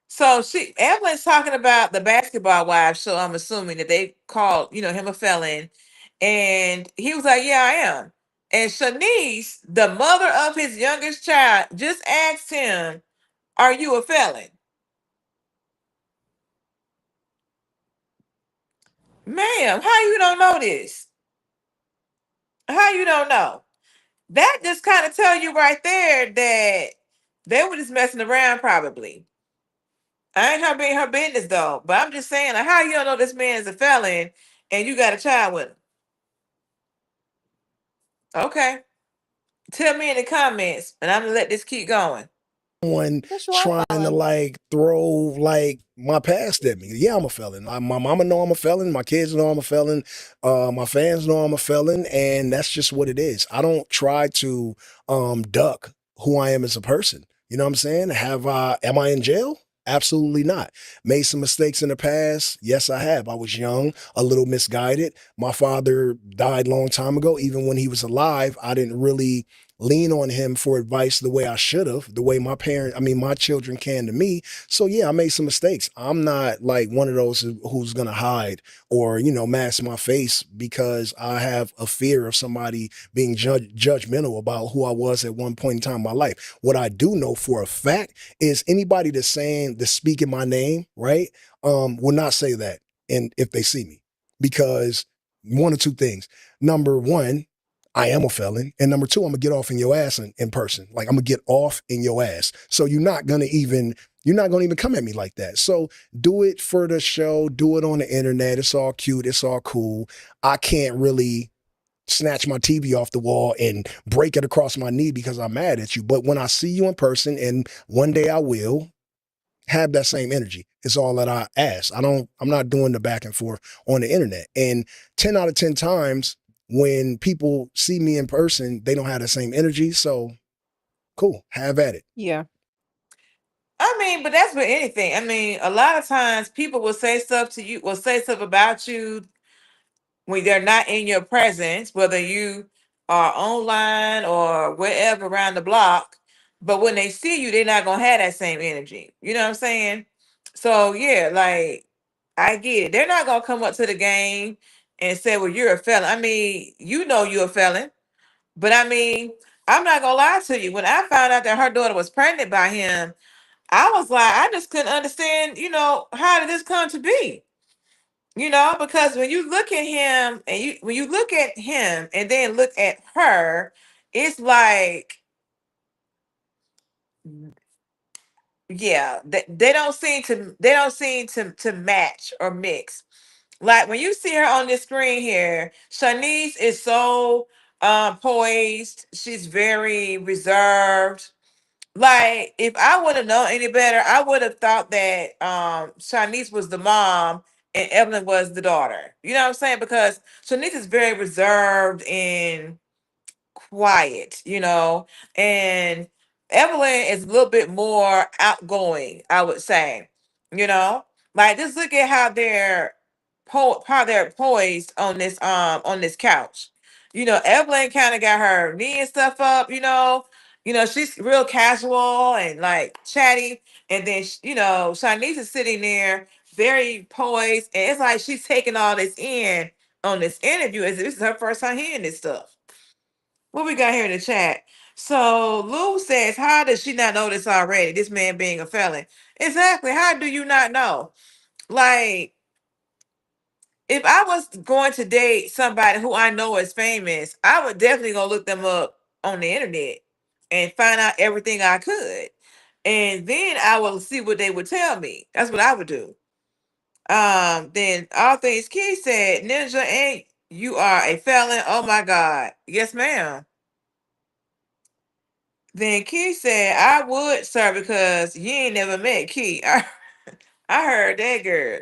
So Evelyn's talking about the Basketball Wives show. I'm assuming that they called, him a felon. And he was like, yeah, I am. And Shaniece, the mother of his youngest child, just asked him, are you a felon? Ma'am, how you don't know this? How you don't know? That just kind of tell you right there that they were just messing around probably. I ain't her being her business though, but I'm just saying, like, how you don't know this man is a felon and you got a child with him? Okay. Tell me in the comments, and I'm gonna let this keep going. someone Yes, you are a trying to felon. like throw like my past at me. Yeah, I'm a felon. My mama know I'm a felon. My kids know I'm a felon. My fans know I'm a felon, and that's just what it is. I don't try to duck who I am as a person. You know what I'm saying? Am I in jail? Absolutely not. Made some mistakes in the past. Yes, I have. I was young, a little misguided. My father died a long time ago. Even when he was alive, I didn't really lean on him for advice the way I should have, the way my children can to me. So yeah, I made some mistakes. I'm not like one of those who's gonna hide or, mask my face because I have a fear of somebody being judgmental about who I was at one point in time in my life. What I do know for a fact is anybody that's speaking my name, right, will not say that and if they see me. Because one or two things. Number one, I am a felon. And number two, I'm gonna get off in your ass in person. Like I'm gonna get off in your ass. So you're not gonna even come at me like that. So do it for the show, do it on the internet. It's all cute, it's all cool. I can't really snatch my TV off the wall and break it across my knee because I'm mad at you. But when I see you in person, and one day I will, have that same energy. It's all that I ask. I'm not doing the back and forth on the internet. And 10 out of 10 times when people see me in person, they don't have the same energy. So cool. Have at it. yeah, I mean, but that's with anything. I mean, a lot of times people will say stuff to you, will say stuff about you when they're not in your presence, whether you are online or wherever around the block. But when they see you, they're not gonna have that same energy. You know what I'm saying? So yeah, like, I get it. They're not gonna come up to the game and say, "Well, you're a felon." I mean, you know you're a felon, but I mean, I'm not gonna lie to you. When I found out that her daughter was pregnant by him, I was like, I just couldn't understand. How did this come to be? Because when you look at him and when you look at him and then look at her, it's like, yeah, they don't seem to match or mix. Like when you see her on this screen here, Shaniece is so poised. She's very reserved. Like, if I would have known any better, I would have thought that Shaniece was the mom and Evelyn was the daughter. You know what I'm saying? Because Shanice is very reserved and quiet, and Evelyn is a little bit more outgoing, I would say. You know, like just look at how they're poised on this couch. Evelyn kind of got her knee and stuff up. She's real casual and like chatty, and then Shanice is sitting there very poised, and it's like she's taking all this in on this interview as if this is her first time hearing this stuff. What we got here in the chat? So Lou says, how does she not know this already? This man being a felon. Exactly. How do you not know? Like, if I was going to date somebody who I know is famous, I would definitely go look them up on the internet and find out everything I could. And then I will see what they would tell me. That's what I would do. Then all things Key said, Ninja, and you are a felon. Oh my God. Yes, ma'am. Then Key said, I would, sir, because you ain't never met Key. I heard that girl.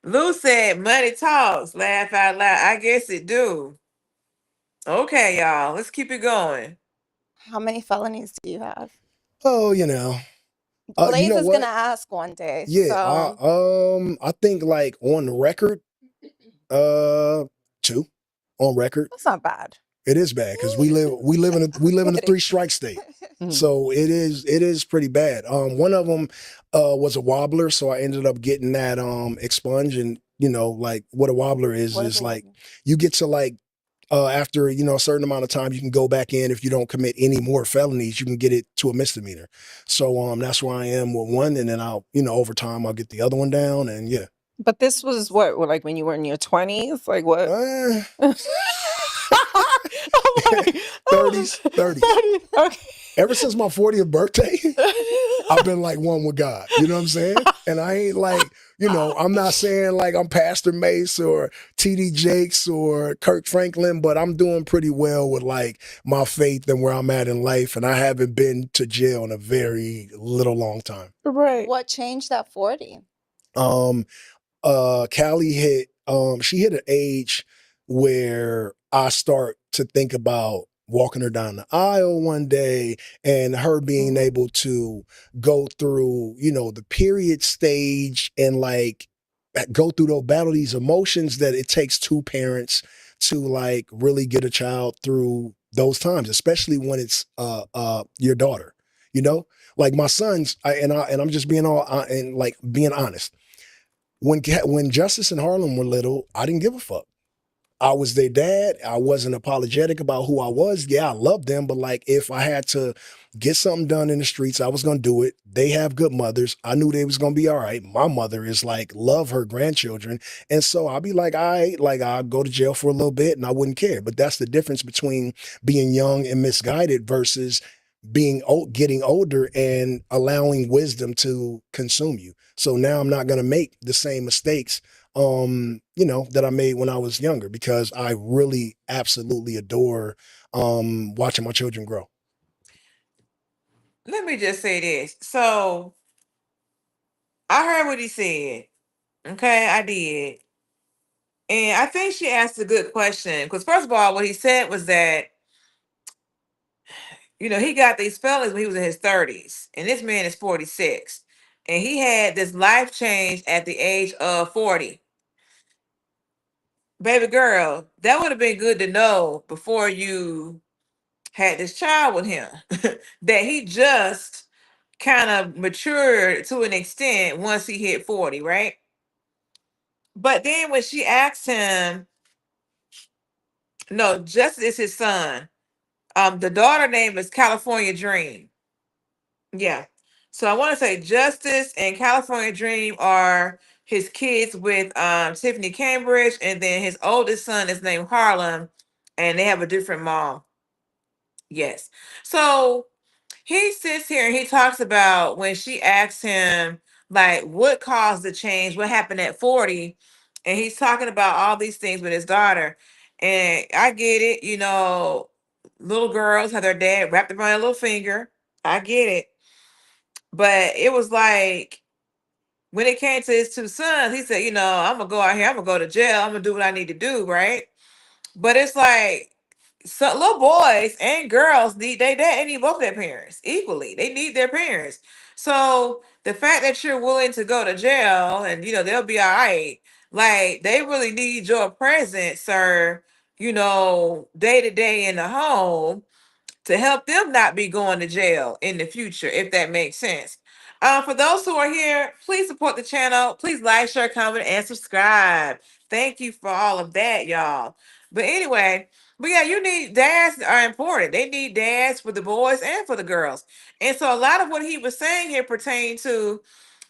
Lou said, money talks. Laugh out loud. I guess it do. Okay, y'all. Let's keep it going. How many felonies do you have? Oh, you Blaze know is gonna what? ask one day. Yeah, So I think like on the record, uh, two on record. that's not bad. It is bad because we live in a Kidding. three strike state. Mhm. So it is pretty bad. One of them was a wobbler, so I ended up getting that expunged. And like what a wobbler is What is is a like wobbler? you get to like after a certain amount of time, you can go back in. If you don't commit any more felonies, you can get it to a misdemeanor. So that's where I am with one, and then I'll over time I'll get the other one down, and yeah. But this was what, like when you were in your 20s? Like what? Uh, I'm like, 30s, 30s. 30. Okay. Ever since my 40th birthday, I've been like one with God. You know what I'm saying? And I ain't like, I'm not saying like I'm Pastor Mace or TD Jakes or Kirk Franklin, but I'm doing pretty well with like my faith and where I'm at in life. And I haven't been to jail in a very long time. Right. What changed at 40? Um, Callie she hit an age where I start to think about walking her down the aisle one day and her being able to go through, the period stage and like go through those battle these emotions that it takes two parents to like really get a child through those times, especially when it's your daughter, like my sons, and I'm just being all and like being honest. When Justice and Harlem were little, I didn't give a fuck. I was their dad. I wasn't apologetic about who I was. Yeah, I loved them, but like if I had to get something done in the streets, I was gonna do it. They have good mothers. I knew they was gonna be all right. My mother is like love her grandchildren, and so I'll be like, I'll go to jail for a little bit, and I wouldn't care. But that's the difference between being young and misguided versus being old, getting older and allowing wisdom to consume you. So now I'm not gonna make the same mistakes that I made when I was younger because I really absolutely adore watching my children grow. Let me just say this. So I heard what he said. Okay, I did. And I think she asked a good question. Because first of all, what he said was that, he got these fellas when he was in his 30s. And this man is 46. And he had this life change at the age of 40. Baby girl, that would have been good to know before you had this child with him. That he just kind of matured to an extent once he hit 40, right? But then when she asked him, no, Justice is his son. The daughter name is California Dream. Yeah. So I want to say Justice and California Dream are his kids with Tiffany Cambridge, and then his oldest son is named Harlem, and they have a different mom. Yes. So he sits here and he talks about when she asks him, like, what caused the change? What happened at 40? And he's talking about all these things with his daughter. And I get it, little girls have their dad wrapped around their little finger. I get it. But it was like when it came to his two sons, he said, I'm gonna go out here, I'm gonna go to jail, I'm gonna do what I need to do, right? But it's like, so little boys and girls need they need both their parents equally. They need their parents. So the fact that you're willing to go to jail and they'll be all right, like they really need your presence, sir. Day to day in the home to help them not be going to jail in the future, if that makes sense. For those who are here, please support the channel. Please like, share, comment, and subscribe. Thank you for all of that, y'all. But anyway, but yeah, you need dads are important. They need dads for the boys and for the girls. And so a lot of what he was saying here pertained to,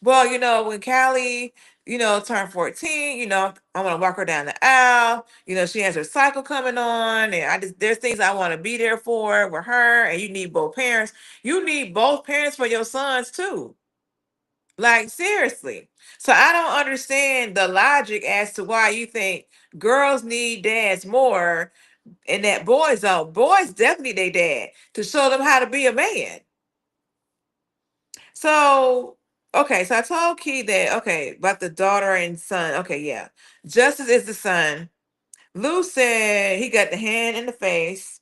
well, when Callie, turned 14, I want to walk her down the aisle. She has her cycle coming on, and there's things I want to be there for with her, and you need both parents. You need both parents for your sons too. Like seriously. So I don't understand the logic as to why you think girls need dads more and that boys don't. Boys definitely need their dad to show them how to be a man. So, okay, so I told Key that, okay, about the daughter and son. Okay, yeah. Justice is the son. Lou said he got the hand in the face.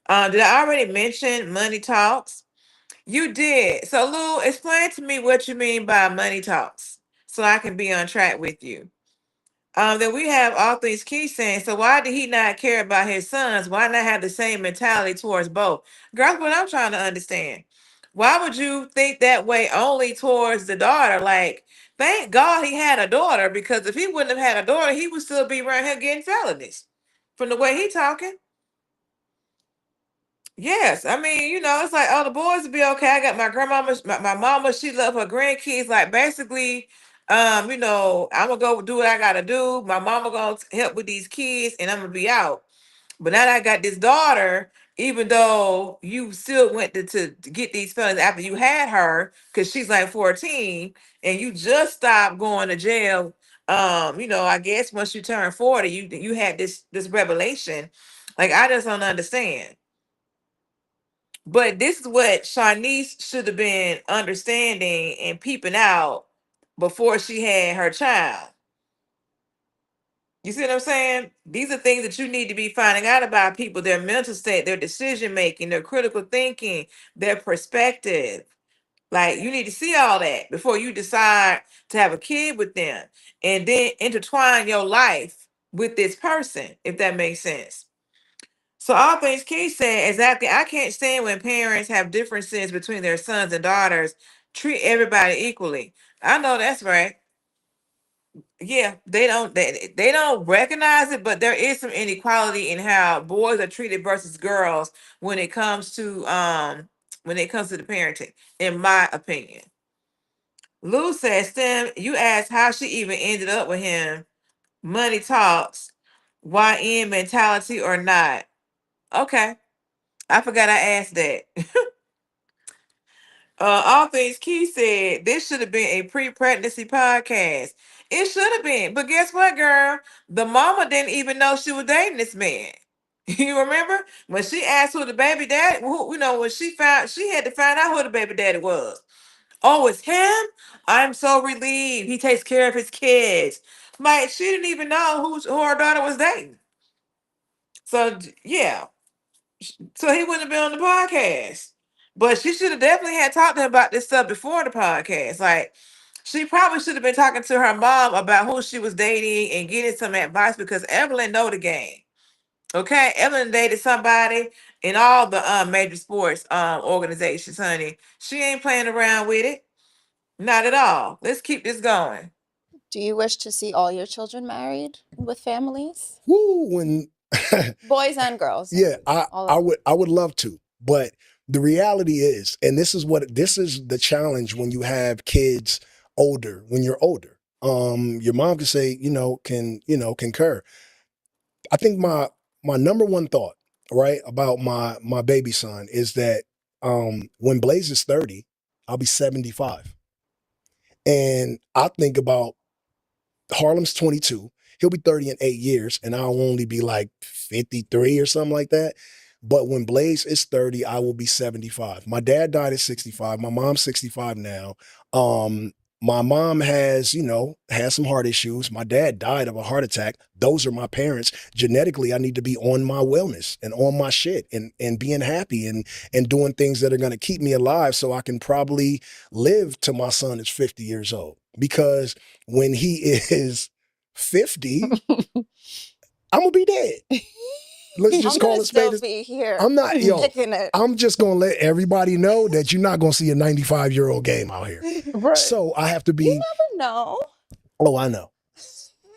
Did I already mention money talks? You did. So, Lou, explain to me what you mean by money talks so I can be on track with you. Then we have all things Key saying, so why did he not care about his sons? Why not have the same mentality towards both? Girls, what I'm trying to understand. Why would you think that way only towards the daughter? Like, thank God he had a daughter, because if he wouldn't have had a daughter, he would still be around here getting felonies from the way he talking. Yes, I mean, it's like, oh, the boys will be okay. I got my grandmama, my mama, she love her grandkids. Like basically, I'm gonna go do what I gotta do. My mama gonna help with these kids, and I'm gonna be out. But now that I got this daughter, even though you still went to get these felons after you had her, because she's like 14, and you just stopped going to jail. I guess once you turn 40, you had this revelation. Like I just don't understand. But this is what Shaniece should have been understanding and peeping out before she had her child. You see what I'm saying? These are things that you need to be finding out about people, their mental state, their decision making, their critical thinking, their perspective. Like you need to see all that before you decide to have a kid with them and then intertwine your life with this person, if that makes sense. So all things Keith said, exactly. I can't stand when parents have differences between their sons and daughters. Treat everybody equally. I know that's right. Yeah, they don't recognize it, but there is some inequality in how boys are treated versus girls when it comes to the parenting, in my opinion. Lou says, Stem, you asked how she even ended up with him. Money talks, YN mentality or not. Okay. I forgot I asked that. All things Key said, this should have been a pre-pregnancy podcast. It should have been. But guess what, girl? The mama didn't even know she was dating this man. You remember? When she asked who the baby daddy, when she had to find out who the baby daddy was. Oh, it's him? I'm so relieved. He takes care of his kids. Like, she didn't even know who her daughter was dating. So, yeah. So he wouldn't have been on the podcast. But she should have definitely had talked to him about this stuff before the podcast. Like she probably should have been talking to her mom about who she was dating and getting some advice because Evelyn know the game. Okay, Evelyn dated somebody in all the major sports organizations, honey. She ain't playing around with it. Not at all. Let's keep this going. Do you wish to see all your children married with families? Woo, when Boys and girls. yeah, All I of would love to, but the reality is, and this is the challenge when you have kids older, when you're older. Your mom can say, concur. I think my number one thought, right, about my baby son is that when Blaze is 30, I'll be 75. And I think about Harlem's 22. He'll be 30 in 8 years, and I'll only be like 53 or something like that. But when Blaze is 30, I will be 75. My dad died at 65. My mom's 65 now. My mom has, has some heart issues. My dad died of a heart attack. Those are my parents. Genetically, I need to be on my wellness and on my shit and being happy and doing things that are going to keep me alive so I can probably live till my son is 50 years old. Because when he is 50, I'm going to be dead. Let's I'm just gonna call it spade. still be here I'm not, yo, kicking it. I'm just going to let everybody know that you're not going to see a 95-year-old game out here. Right. So I have to You be, never know. oh, I know.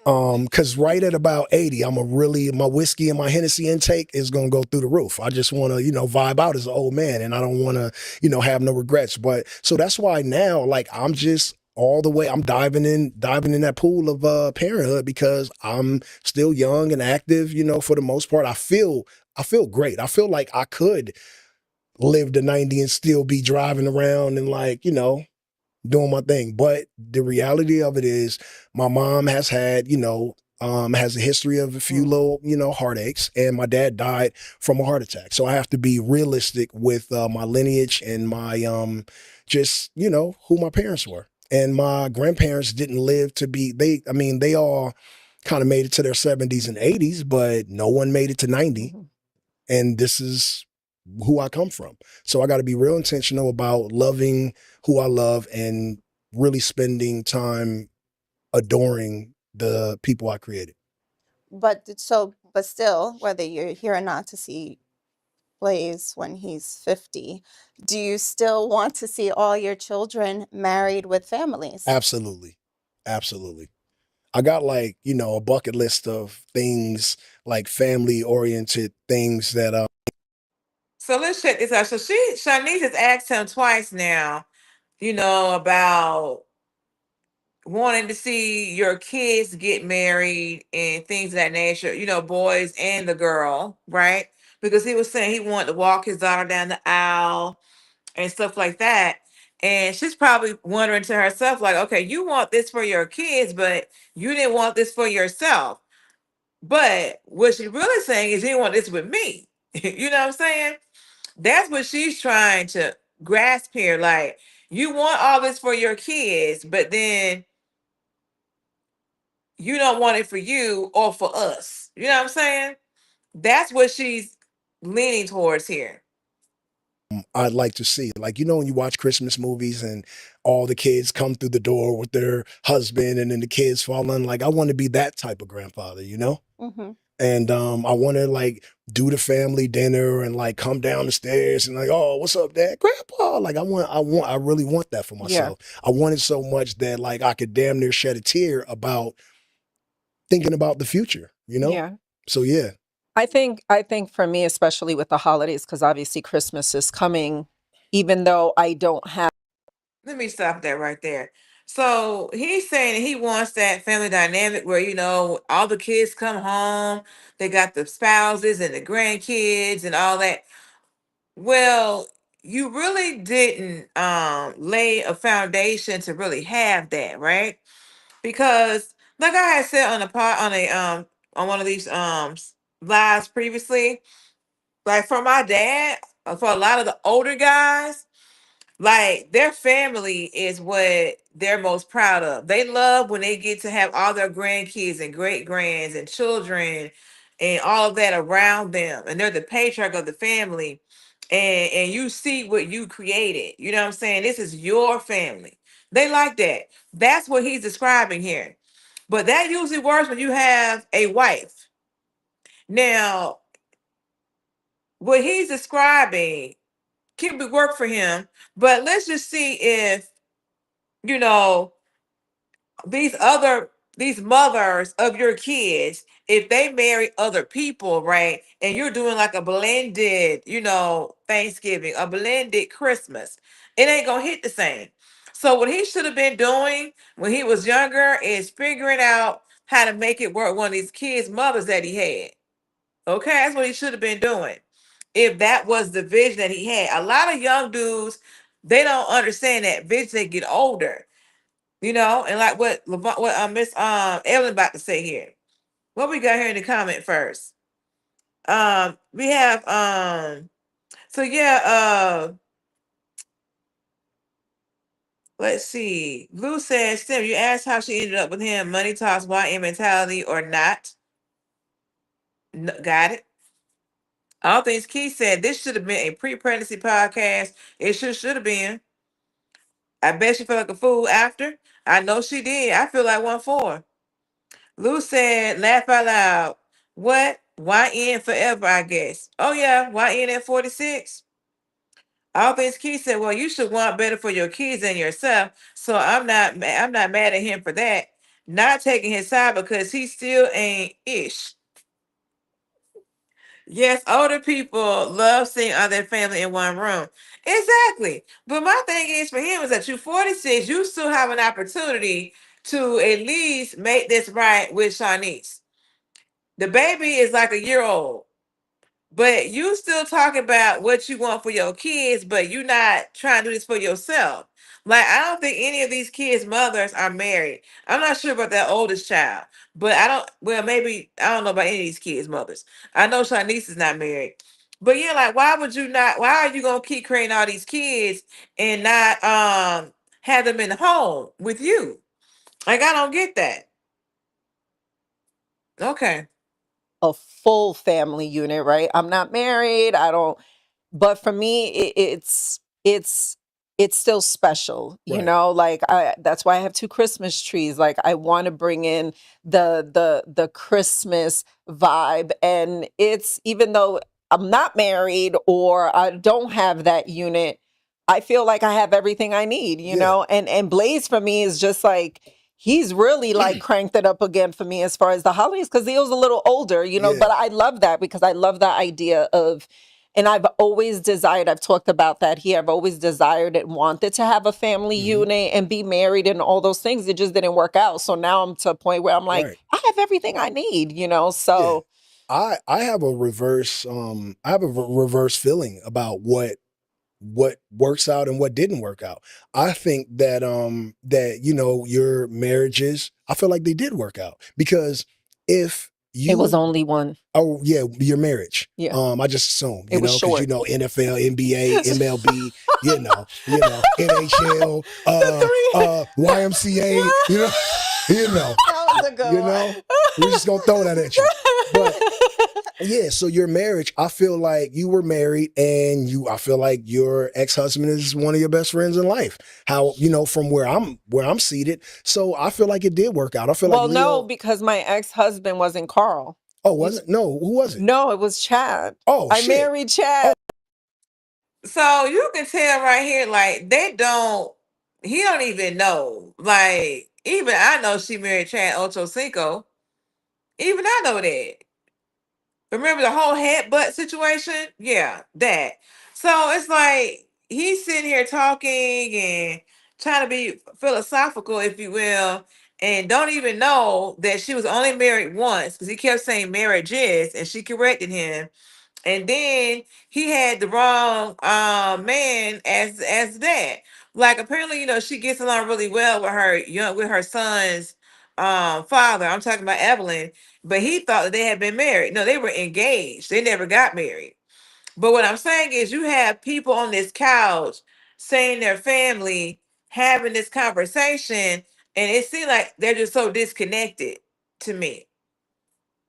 Cause right at about 80, my whiskey and my Hennessy intake is gonna go through the roof. I just wanna, vibe out as an old man and I don't wanna, have no regrets. But so that's why now, like I'm just all the way, I'm diving in that pool of parenthood because I'm still young and active, for the most part. I feel great. I feel like I could live to 90 and still be driving around and like, doing my thing. But the reality of it is my mom has had, has a history of a few little, heartaches, and my dad died from a heart attack. So I have to be realistic with my lineage and my just, who my parents were. And my grandparents didn't live to be they all kind of made it to their 70s and 80s, but no one made it to 90. And this is who I come from. So I got to be real intentional about loving who I love and really spending time adoring the people I created. But still, whether you're here or not to see Blaze when he's 50, do you still want to see all your children married with families? Absolutely. Absolutely. I got like, a bucket list of things like family oriented things that So let's check this out. So Shanice has asked him twice now, about wanting to see your kids get married and things of that nature, boys and the girl, right? Because he was saying he wanted to walk his daughter down the aisle and stuff like that. And she's probably wondering to herself, like, okay, you want this for your kids, but you didn't want this for yourself. But what she's really saying is, you didn't want this with me. You know what I'm saying? That's what she's trying to grasp here. Like, you want all this for your kids, but then you don't want it for you or for us. You know what I'm saying? That's what she's leaning towards here. I'd like to see. Like, when you watch Christmas movies and all the kids come through the door with their husband and then the kids fall in, like, I want to be that type of grandfather, Hmm. And I want to like do the family dinner and like come down the stairs and like, oh, what's up, Dad? Grandpa. Like I really want that for Yeah. myself. I want it so much that like I could damn near shed a tear about thinking about the future, Yeah. So yeah. I think for me, especially with the holidays, because obviously Christmas is coming, even though I don't have. Let me stop that right there. So he's saying that he wants that family dynamic where, all the kids come home, they got the spouses and the grandkids and all that. Well, you really didn't lay a foundation to really have that, right? Because like I had said on a part on one of these lives previously, like for my dad, for a lot of the older guys, like their family is what they're most proud of. They love when they get to have all their grandkids and great grands and children and all of that around them. And they're the patriarch of the family. And you see what you created. You know what I'm saying? This is your family. They like that. That's what he's describing here. But that usually works when you have a wife. Now, what he's describing can be work for him, but let's just see if you know these mothers of your kids, if they marry other people, right, and you're doing like a blended Thanksgiving, a blended Christmas, it ain't gonna hit the same. So what he should have been doing when he was younger is figuring out how to make it work with one of these kids mothers that he had. Okay, that's what he should have been doing if that was the vision that he had. A lot of young dudes, they don't understand that vision. They get older, and like what Miss Evelyn about to say here. What we got here in the comment first? We have so yeah, Let's see. Lou says, Sim, you asked how she ended up with him. Money talks, YN mentality or not. Got it. All things Keith said, this should have been a pre-pregnancy podcast. It should have been. I bet she felt like a fool after. I know she did. I feel like one for. Lou said, laugh out loud. What? YN forever, I guess. Oh yeah, YN at 46. All things Keith said, well, you should want better for your kids and yourself. So I'm not mad at him for that. Not taking his side because he still ain't ish. Yes, older people love seeing other family in one room. Exactly. But my thing is for him is that you're 46, you still have an opportunity to at least make this right with Shaniece. The baby is like a year old. But you still talk about what you want for your kids, but you're not trying to do this for yourself. Like, I don't think any of these kids' mothers are married. I'm not sure about that oldest child, but maybe, I don't know about any of these kids' mothers. I know Shanice is not married. But yeah, like, why are you going to keep creating all these kids and not have them in the home with you? Like, I don't get that. Okay. A full family unit, right? I'm not married. I don't, but for me, it's still special, you Right. know. Like that's why I have 2 Christmas trees. Like I want to bring in the Christmas vibe, and it's even though I'm not married or I don't have that unit, I feel like I have everything I need, you Yeah. know. And Blaze for me is just like he's really like cranked it up again for me as far as the holidays because he was a little older, you know. Yeah. But I love that because I love the idea of, and I've always desired, I've talked about that here, I've always desired and wanted to have a family unit and be married and all those things. It just didn't work out. So now I'm to a point where I'm like, Right. I have everything I need, you know. So I have a reverse reverse feeling about what works out and what didn't work out. I think that that your marriages, I feel like they did work out because if it was you only one. oh yeah, your marriage. Yeah. I just assume, It was because short. NFL, NBA, MLB, NHL, YMCA, That was a good one. we're just gonna throw that at you. But yeah, so your marriage, I feel like you were married and I feel like your ex-husband is one of your best friends in life. How, from where I'm seated. So I feel like it did work out. I feel Well, like Leo. no, because my ex-husband wasn't Carl. Oh, was it? No, who was it? No, it was Chad. Oh, I shit. married Chad. So you can tell right here, like he don't even know. Like, even I know she married Chad Ocho Cinco. Even I know that. Remember the whole headbutt situation? Yeah, that. So it's like he's sitting here talking and trying to be philosophical, if you will, and don't even know that she was only married once because he kept saying marriages and she corrected him. And then he had the wrong man as that. Like apparently, she gets along really well with her son's father. I'm talking about Evelyn, but he thought that they had been married. No, they were engaged. They never got married. But what I'm saying is you have people on this couch saying their family having this conversation, and it seems like they're just so disconnected to me.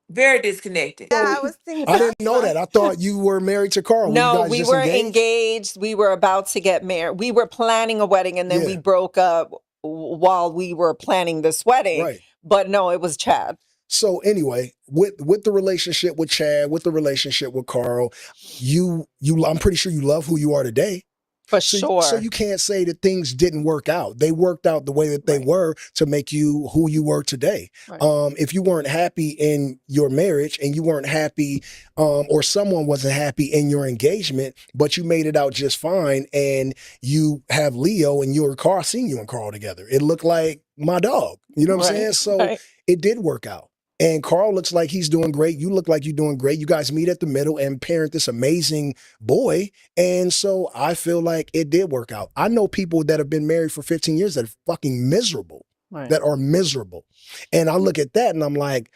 Very disconnected. Yeah, I was thinking I didn't that know that. too. I thought you were married to Carl. Were you No, guys we just were engaged? engaged. We were about to get married. We were planning a wedding and then we Yeah. broke up while we were planning this wedding. Right. But no, it was Chad. So anyway, with the relationship with Chad, with the relationship with Carl, I'm pretty sure you love who you are today. For So, sure. so you can't say that things didn't work out. They worked out the way that they Right. were to make you who you were today. Right. If you weren't happy in your marriage and you weren't happy, or someone wasn't happy in your engagement, but you made it out just fine, and you have Leo and your Carl, seen you and Carl together. It looked like my dog. You know what I'm saying? Right, So right. it did work out. And Carl looks like he's doing great. You look like you're doing great. You guys meet at the middle and parent this amazing boy. And so I feel like it did work out. I know people that have been married for 15 years that are fucking miserable, Right. that are miserable. And I look at that and I'm like,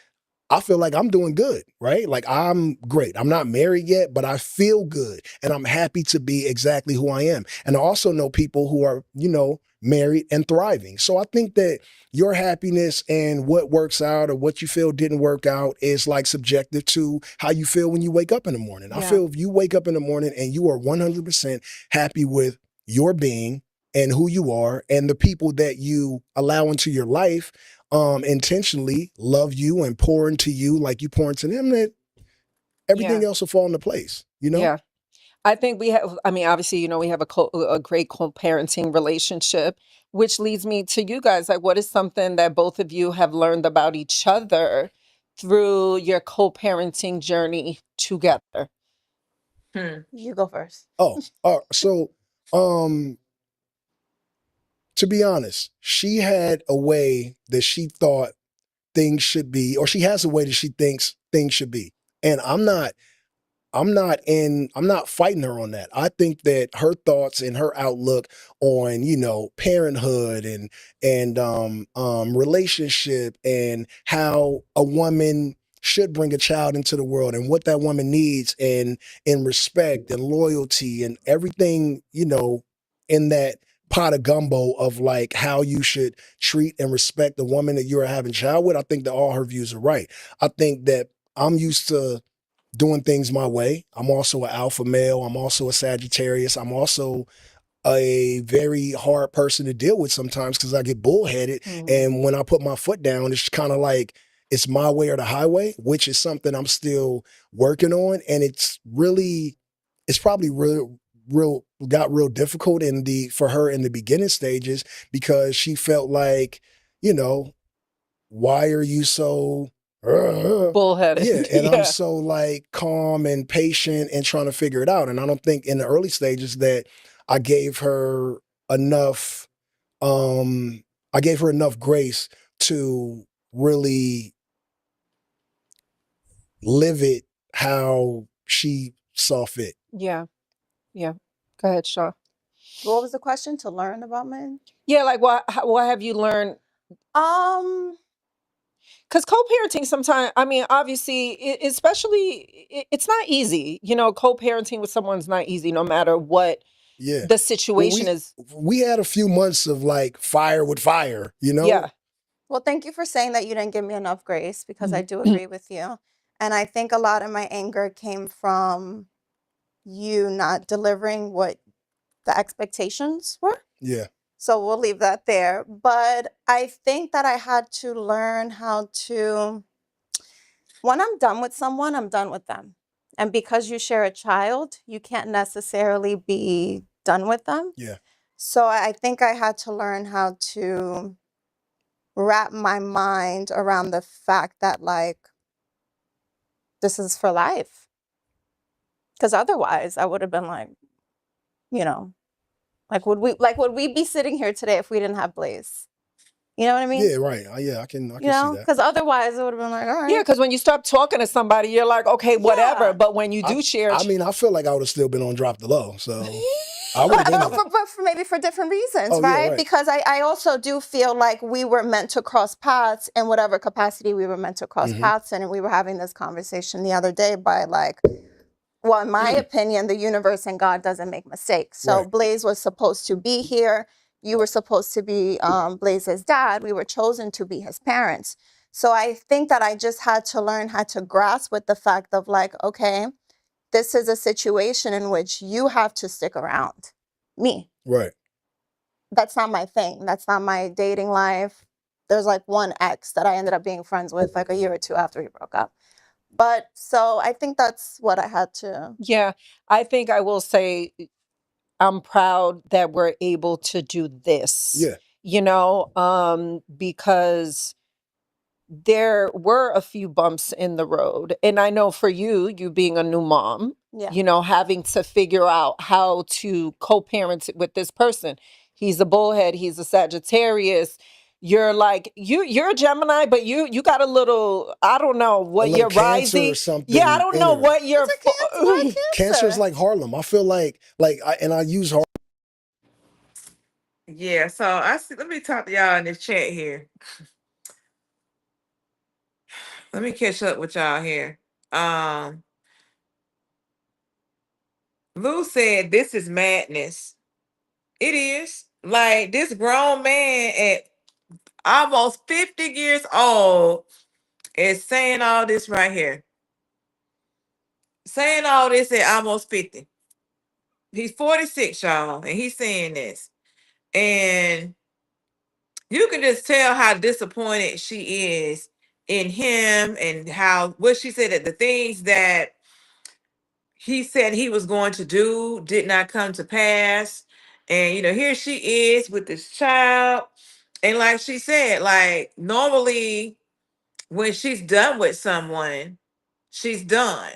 I feel like I'm doing good, right? Like I'm great. I'm not married yet, but I feel good and I'm happy to be exactly who I am. And I also know people who are, married and thriving. So I think that your happiness and what works out or what you feel didn't work out is like subjective to how you feel when you wake up in the morning. I Yeah. feel if you wake up in the morning and you are 100% happy with your being and who you are and the people that you allow into your life, intentionally love you and pour into you like you pour into them, that Yeah. everything else will fall into place, Yeah. I think we have, I mean, obviously, we have a great co-parenting relationship, which leads me to you guys. Like, what is something that both of you have learned about each other through your co-parenting journey together? You go first. So to be honest, she had a way that she thought things should be, or she has a way that she thinks things should be. And I'm not fighting her on that. I think that her thoughts and her outlook on, parenthood and relationship and how a woman should bring a child into the world and what that woman needs and in respect and loyalty and everything, in that pot of gumbo of like how you should treat and respect the woman that you're having a child with. I think that all her views are right. I think that I'm used to doing things my way. I'm also an alpha male. I'm also a Sagittarius. I'm also a very hard person to deal with sometimes because I get bullheaded. And when I put my foot down, it's kind of like it's my way or the highway, which is something I'm still working on. And it's probably got real difficult for her in the beginning stages because she felt like, you know, why are you so Bullheaded. yeah, and I'm Yeah. so like calm and patient and trying to figure it out. And I don't think in the early stages that I gave her enough um I gave her enough grace to really live it how she saw fit. Yeah. Yeah. Go ahead, Shaw. What was the question? To learn about men? Yeah. Like, what have you learned? Um, Because co-parenting sometimes, I mean, obviously, especially, it's not easy. Co-parenting with someone's not easy, no matter what Yeah. the Well, situation is. we had a few months of like fire with fire, Yeah. well, thank you for saying that you didn't give me enough grace because I do agree with you. And I think a lot of my anger came from you not delivering what the expectations were. Yeah. So we'll leave that there. But I think that I had to learn how to, when I'm done with someone, I'm done with them. And because you share a child, you can't necessarily be done with them. Yeah. So I think I had to learn how to wrap my mind around the fact that, like, this is for life. Because otherwise, I would have been like, you know, would we be sitting here today if we didn't have Blaze? You know what I mean? Yeah, right. Yeah, I can You see know, that. because otherwise it would have been like, all right. Yeah, because when you stop talking to somebody, you're like, okay, whatever. Yeah. But when you do share, I mean, I feel like I would have still been on drop the low. So I would have been but for maybe for different reasons, Oh, yeah, right? right. Because I also do feel like we were meant to cross paths in whatever capacity we were meant to cross paths in. And we were having this conversation the other day by like, well, in my opinion, the universe and God doesn't make mistakes. So Right. Blaze was supposed to be here. You were supposed to be Blaze's dad. We were chosen to be his parents. So I think that I just had to learn how to grasp with the fact of like, okay, this is a situation in which you have to stick around. Me. Right. That's not my thing. That's not my dating life. There's like one ex that I ended up being friends with like a year or two after we broke up. But so I think that's what I had to. yeah, I think I will say I'm proud that we're able to do this, Yeah. because there were a few bumps in the road. And I know for you being a new mom, Yeah. having to figure out how to co-parent with this person. He's a bullhead, he's a Sagittarius. You're like, you're a Gemini, but you got a little, I don't know A what little you're cancer or rising. something. Yeah, I don't in know her. what you're. It's a cancer. Why Cancer is cancer? like Harlem. I feel like I use Harlem. Yeah, so I see. Let me talk to y'all in this chat here. Let me catch up with y'all here. Lou said this is madness. It is. Like this grown man at almost 50 years old is saying all this right here. Saying all this at almost 50. He's 46, y'all, and he's saying this. And you can just tell how disappointed she is in him and how what she said that the things that he said he was going to do did not come to pass. And here she is with this child. And like she said, like normally when she's done with someone, she's done.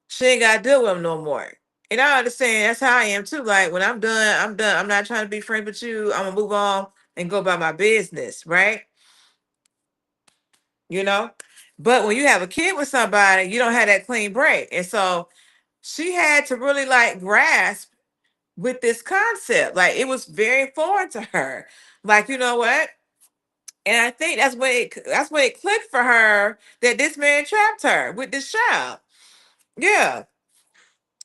She ain't got to deal with him no more. And I understand that's how I am too. Like when I'm done, I'm done. I'm not trying to be friends with you. I'm gonna move on and go about my business, right? You know? But when you have a kid with somebody, you don't have that clean break. And so she had to really like grasp with this concept. Like it was very foreign to her. Like, you know what? And I think that's when it clicked for her that this man trapped her with this child. Yeah.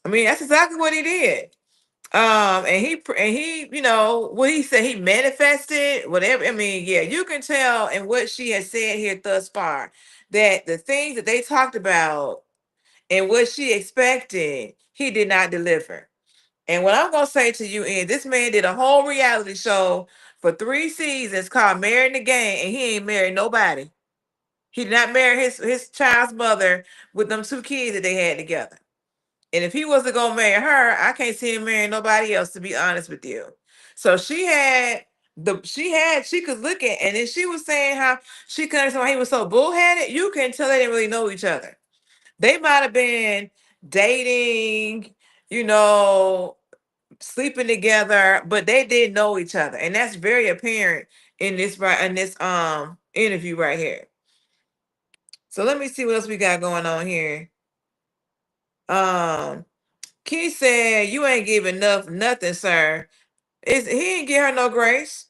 I mean, that's exactly what he did. And he, what he said, he manifested whatever. I mean, yeah, you can tell in what she has said here thus far that the things that they talked about and what she expected, he did not deliver. And what I'm gonna say to you is this man did a whole reality show for 3 seasons called Married in the Game, and he ain't married nobody. He did not marry his child's mother with them 2 kids that they had together. And if he wasn't gonna marry her, I can't see him marrying nobody else, to be honest with you. So she could look at, and then she was saying how she couldn't understand why he was so bullheaded. You can tell they didn't really know each other. They might have been dating, you know, sleeping together, but they didn't know each other. And that's very apparent in this interview right here. So let me see what else we got going on here. Keith said, "You ain't giving nothing, sir." He ain't give her no grace.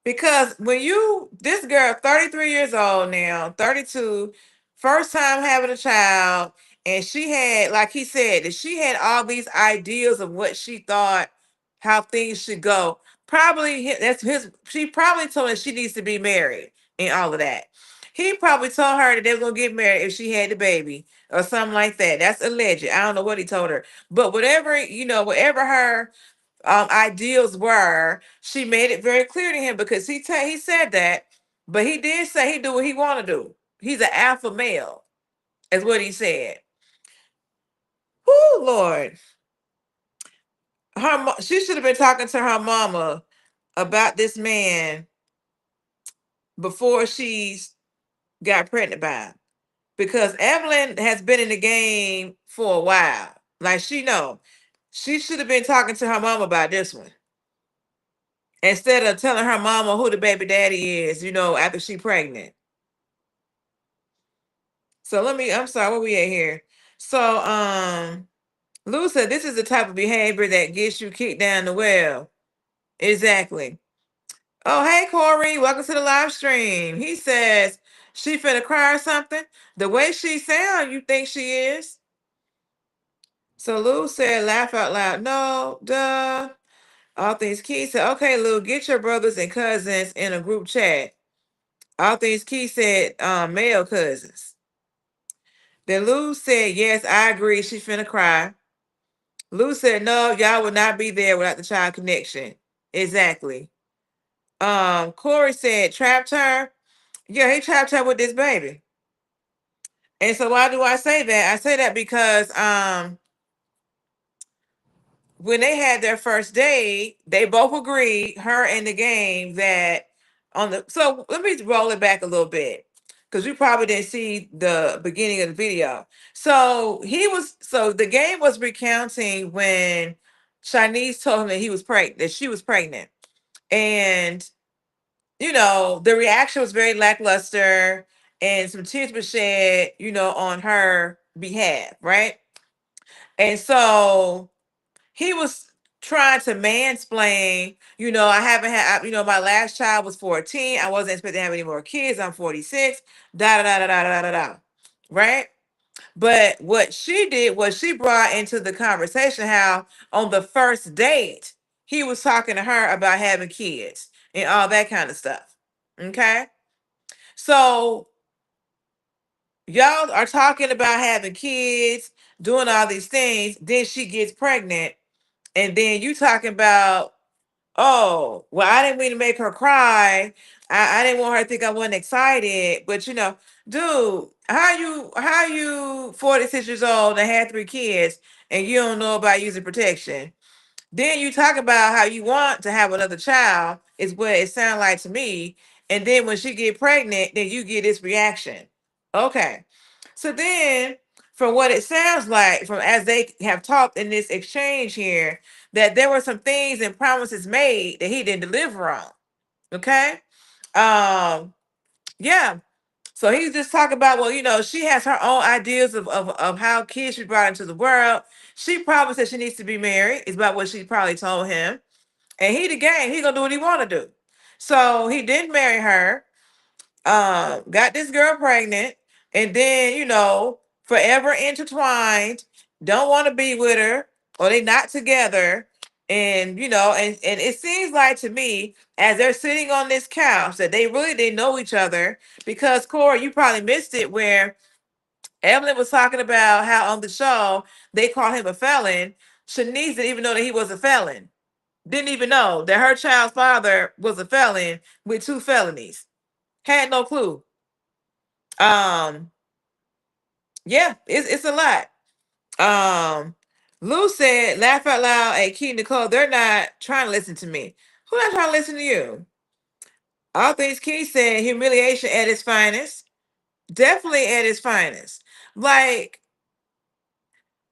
Because this girl, 33 years old now, 32, first time having a child, and she had, like he said, that she had all these ideas of what she thought, how things should go. She probably told her she needs to be married and all of that. He probably told her that they were going to get married if she had the baby or something like that. That's alleged. I don't know what he told her. But whatever her ideals were, she made it very clear to him because he said that, but he did say he do what he want to do. He's an alpha male, is what he said. Oh Lord, she should have been talking to her mama about this man before she got pregnant by him, because Evelyn has been in the game for a while. Like she should have been talking to her mama about this one, instead of telling her mama who the baby daddy is, after she pregnant. So I'm sorry, where we at here? So Lou said this is the type of behavior that gets you kicked down the well. Exactly. Oh, hey Corey, welcome to the live stream. He says she finna cry or something. The way she sound, you think she is? So Lou said, laugh out loud. No, duh. All things key said, okay, Lou, get your brothers and cousins in a group chat. All things key said, male cousins. Then Lou said, yes, I agree. She finna cry. Lou said, no, y'all would not be there without the child connection. Exactly. Corey said, trapped her. Yeah, he trapped her with this baby. And so why do I say that? I say that because when they had their first date, they both agreed, her and the game, that so let me roll it back a little bit, because you probably didn't see the beginning of the video. So the game was recounting when Shaniece told him that she was pregnant. And the reaction was very lackluster, and some tears were shed, on her behalf, right? And so he was trying to mansplain, I haven't had, my last child was 14. I wasn't expecting to have any more kids. I'm 46. Da da da da da da da da. Right? But what she did was she brought into the conversation how on the first date he was talking to her about having kids and all that kind of stuff. Okay? So y'all are talking about having kids, doing all these things, then she gets pregnant, and then you talking about, oh, well, I didn't mean to make her cry. I didn't want her to think I wasn't excited. But dude, how you 46 years old and had 3 kids and you don't know about using protection? Then you talk about how you want to have another child, is what it sounds like to me. And then when she get pregnant, then you get this reaction. Okay. So then, from what it sounds like, from as they have talked in this exchange here, that there were some things and promises made that he didn't deliver on. Okay. Yeah. So he's just talking about, well, she has her own ideas of how kids should be brought into the world. She probably said she needs to be married, is about what she probably told him. And he the game, he gonna do what he wanna do. So he didn't marry her, got this girl pregnant, and then, forever intertwined, don't want to be with her, or they not together. And and it seems like to me, as they're sitting on this couch, that they really didn't know each other. Because Corey, you probably missed it, where Evelyn was talking about how on the show they called him a felon. Shaniece didn't even know that he was a felon. Didn't even know that her child's father was a felon with 2 felonies. Had no clue. Yeah, it's a lot. Lou said, laugh out loud at Key Nicole. They're not trying to listen to me. Who not trying to listen to you? All things Key said, humiliation at its finest. Definitely at its finest. Like,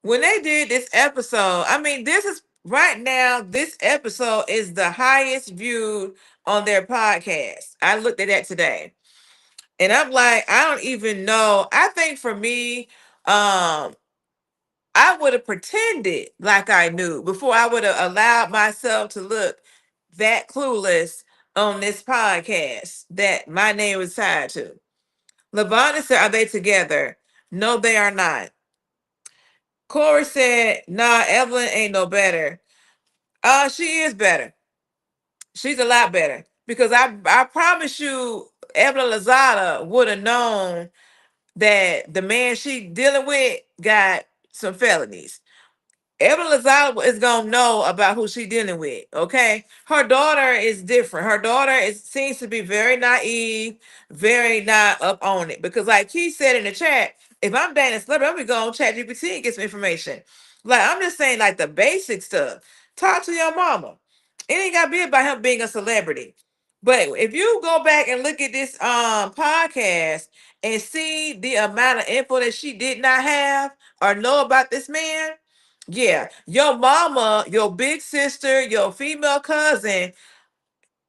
when they did this episode, I mean, this is right now, this episode is the highest viewed on their podcast. I looked at that today. And I'm like, I don't even know. I think for me, I would have pretended like I knew before I would have allowed myself to look that clueless on this podcast that my name was tied to. Lavonda said, are they together? No, they are not. Corey said, nah, Evelyn ain't no better. She is better. She's a lot better. Because I promise you, Evelyn Lozada would have known that the man she dealing with got some felonies. Evelyn Lozada is gonna know about who she dealing with. Okay, her daughter is different. Her daughter seems to be very naive, very not up on it. Because like he said in the chat, if I'm dating a celebrity, I'm gonna go on ChatGPT and get some information. Like I'm just saying, like the basic stuff. Talk to your mama. It ain't gotta be about him being a celebrity. But if you go back and look at this podcast and see the amount of info that she did not have or know about this man, yeah, your mama, your big sister, your female cousin,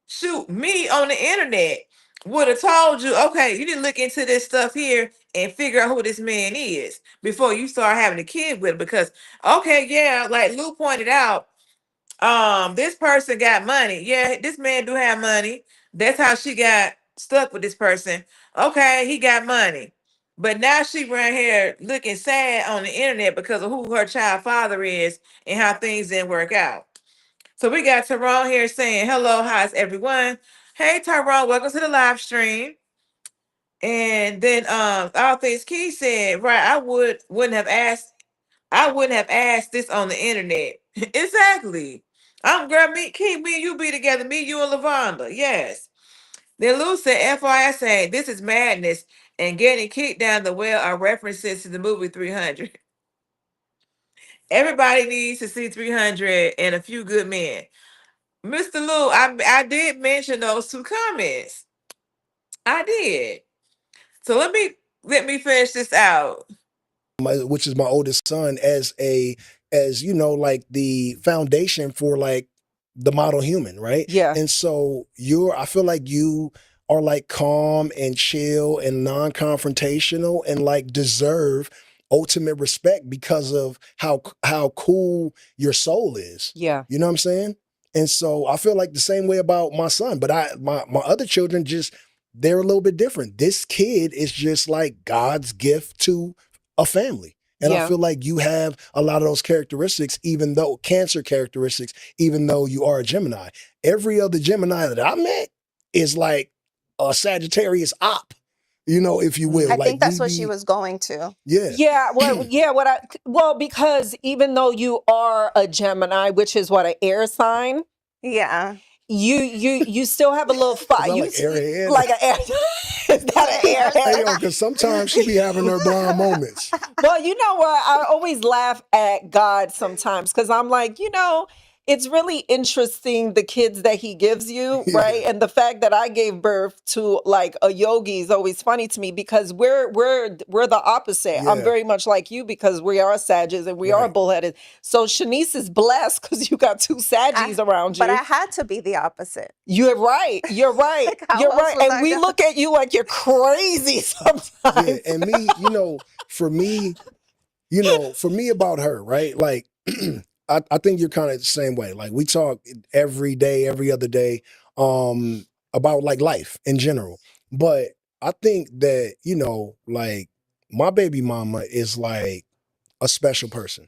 shoot, me on the internet would have told you, okay, you need to look into this stuff here and figure out who this man is before you start having a kid with him. Because, okay, yeah, like Lou pointed out, this person got money. Yeah, this man do have money. That's how she got stuck with this person. Okay, he got money. But now she ran here looking sad on the internet because of who her child father is and how things didn't work out. So we got Tyrone here saying, hello, how's everyone? Hey Tyrone, welcome to the live stream. And then all things Key said, right, I wouldn't have asked this on the internet. Exactly. I'm girl, me and you be together, me, you and Lavonda. Yes. Then Lou said, FYI saying, this is madness, and getting kicked down the well are references to the movie 300. Everybody needs to see 300 and a few good men. Mr. Lou, I did mention those 2 comments. I did. So let me finish this out. Which is my oldest son, as like the foundation for like the model human, right? Yeah. And so I feel like you are like calm and chill and non-confrontational and like deserve ultimate respect because of how cool your soul is. Yeah. You know what I'm saying? And so I feel like the same way about my son, but my other children just, they're a little bit different. This kid is just like God's gift to a family. And I Yeah. feel like you have a lot of those characteristics, even though Cancer characteristics, even though you are a Gemini. Every other Gemini that I met is like a Sagittarius op, you know, if you will. I Like think that's we what she be, was going to. yeah. Yeah, well, because even though you are a Gemini, which is what, an air sign, Yeah. you still have a little Is fire. that You like airhead? like an air. Is that an Air Hey, airhead? yo, because sometimes she be having her blind moments. Well, you know what? I always laugh at God sometimes because I'm like, it's really interesting the kids that he gives you, right? Yeah, And the fact that I gave birth to like a yogi is always funny to me because we're the opposite. I'm yeah, very much like you because we are Sagittarius and we are right. bullheaded. So Shanice is blessed because you got two Saggies around But you. I had to be the opposite. You're right. You're right. Like, how You're else right. was And I we gonna? look at you like you're crazy Yeah, sometimes. and me, for me, for me about her, right? Like, I think you're kind of the same way. Like we talk every day, every other day, about like life in general. But I think that, like my baby mama is like a special person.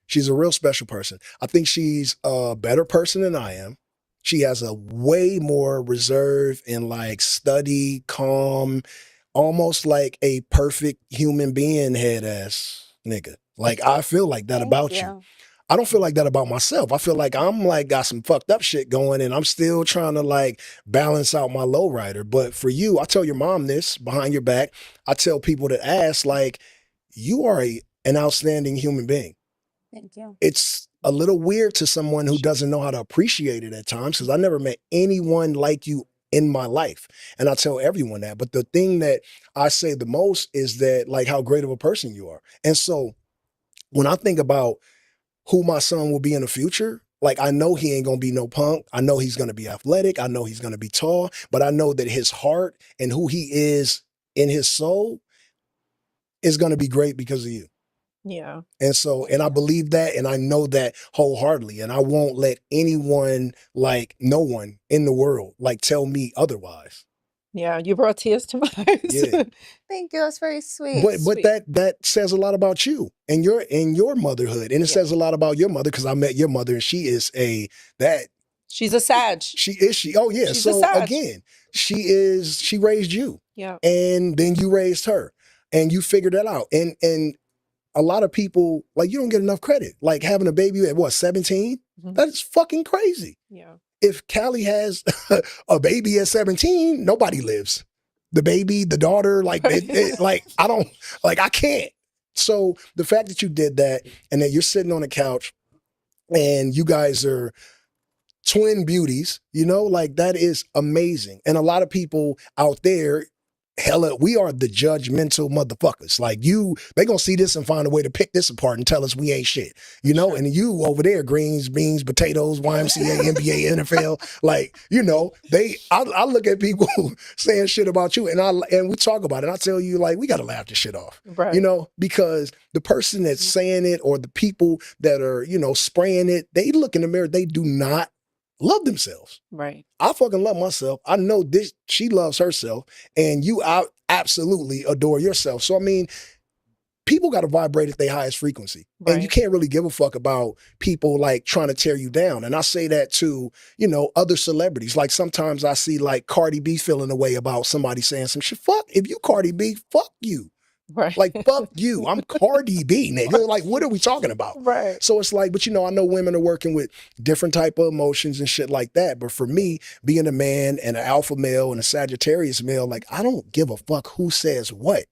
She's a real special person. I think she's a better person than I am. She has a way more reserve and like study, calm, almost like a perfect human being head ass nigga. Like I feel like that Thank about you. you. I don't feel like that about myself. I feel like I'm like got some fucked up shit going and I'm still trying to like balance out my lowrider. But for you, I tell your mom this behind your back. I tell people that ask, like, you are an outstanding human being. Thank you. It's a little weird to someone who doesn't know how to appreciate it at times because I never met anyone like you in my life. And I tell everyone that. But the thing that I say the most is that like how great of a person you are. And so when I think about who my son will be in the future, like I know he ain't gonna be no punk. I know he's gonna be athletic. I know he's gonna be tall, but I know that his heart and who he is in his soul is gonna be great because of you. Yeah. And so, and I believe that, and I know that wholeheartedly, and I won't let anyone, like no one in the world, like tell me otherwise. Yeah. You brought tears to my eyes. Yeah. Thank you. That's very sweet. But Sweet. that says a lot about you and your motherhood, and it Yeah. says a lot about your mother because I met your mother, and she is She's a Sag. oh yeah. She's a So Sag. again, she raised you, Yeah. and then you raised her, and you figured that out, and a lot of people, like, you don't get enough credit. Like having a baby at what, 17? Mhm. That is fucking crazy. Yeah. If Callie has a baby at 17, nobody lives. The baby, the daughter, like, like, I can't. So the fact that you did that and that you're sitting on a couch and you guys are twin beauties, like that is amazing. And a lot of people out there, hella, we are the judgmental motherfuckers. Like they gonna see this and find a way to pick this apart and tell us we ain't shit, Sure. and you over there, greens, beans, potatoes, YMCA, NBA, NFL, like, I look at people saying shit about you and we talk about it. And I tell you, like, we gotta laugh this shit off, Right. because the person that's saying it or the people that are, spraying it, they look in the mirror, they do not love themselves. Right. I fucking love myself. I know this. She loves herself, and you absolutely adore yourself. So I mean, people got to vibrate at their highest frequency, and you Right. can't really give a fuck about people like trying to tear you down. And I say that to other celebrities. Like sometimes I see like Cardi B feeling a way about somebody saying some shit. Fuck if you Cardi B, fuck you. Right. Like, fuck you. I'm Cardi B, nigga. Like, what are we talking about? Right. So it's like, but I know women are working with different type of emotions and shit like that. But for me, being a man and an alpha male and a Sagittarius male, like, I don't give a fuck who says what.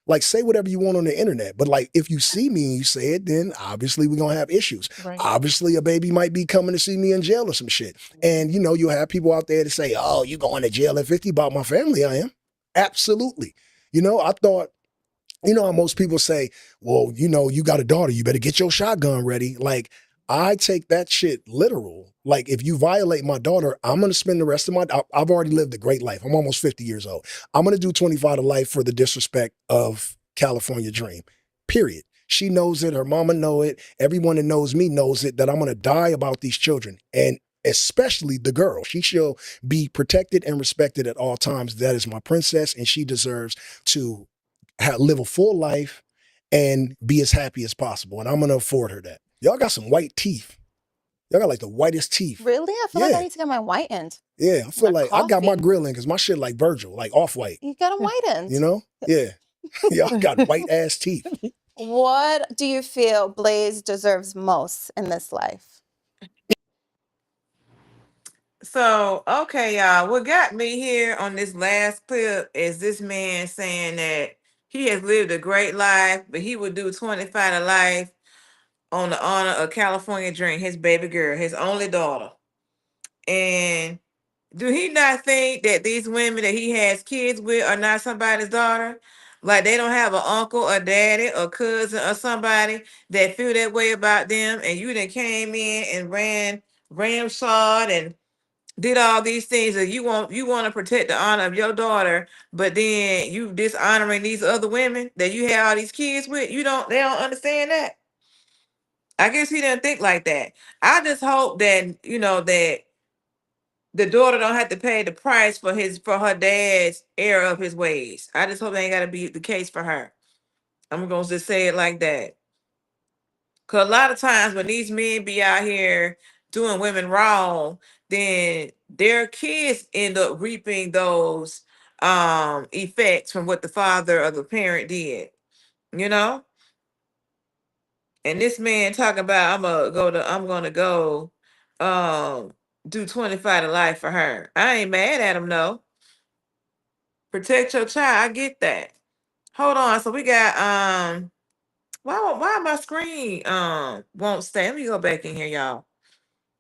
Like, say whatever you want on the internet. But like, if you see me and you say it, then obviously we're going to have issues. Right. Obviously a baby might be coming to see me in jail or some shit. And you'll have people out there to say, oh, you going to jail at 50. About my family, I am. Absolutely. I thought, how most people say, well, you got a daughter, you better get your shotgun ready. Like, I take that shit literal. Like, if you violate my daughter, I'm going to spend the rest of I've already lived a great life. I'm almost 50 years old. I'm going to do 25 to life for the disrespect of California Dream. period. She knows it. Her mama know it. Everyone that knows me knows it, that I'm going to die about these children. And especially the girl. She shall be protected and respected at all times. That is my princess, and she deserves to live a full life and be as happy as possible. And I'm going to afford her that. Y'all got some white teeth. Y'all got like the whitest teeth. Really? I feel like I Yeah. need to get mine whitened. Yeah, I feel My like I got my coffee. grill in because my shit like Virgil, like off-white, You got them whitened. you know? Yeah. Y'all got white-ass teeth. What do you feel Blaze deserves most in this life? So, okay, y'all, what got me here on this last clip is this man saying that he has lived a great life, but he would do 25 to life on the honor of California Dream, his baby girl, his only daughter. And do he not think that these women that he has kids with are not somebody's daughter? Like they don't have an uncle or daddy or cousin or somebody that feel that way about them, and you then came in and ran ramshod and did all these things, and you want to protect the honor of your daughter, but then you dishonoring these other women that you have all these kids with. They don't understand that. I guess he didn't think like that. I just hope that that the daughter don't have to pay the price for her dad's error of his ways. I just hope that ain't got to be the case for her. I'm gonna just say it like that. Cause a lot of times when these men be out here doing women wrong, then their kids end up reaping those effects from what the father or the parent did. You know? And this man talking about I'm gonna go do 25 to life for her. I ain't mad at him, no. Protect your child. I get that. Hold on. So we got why my screen won't stay. Let me go back in here, y'all.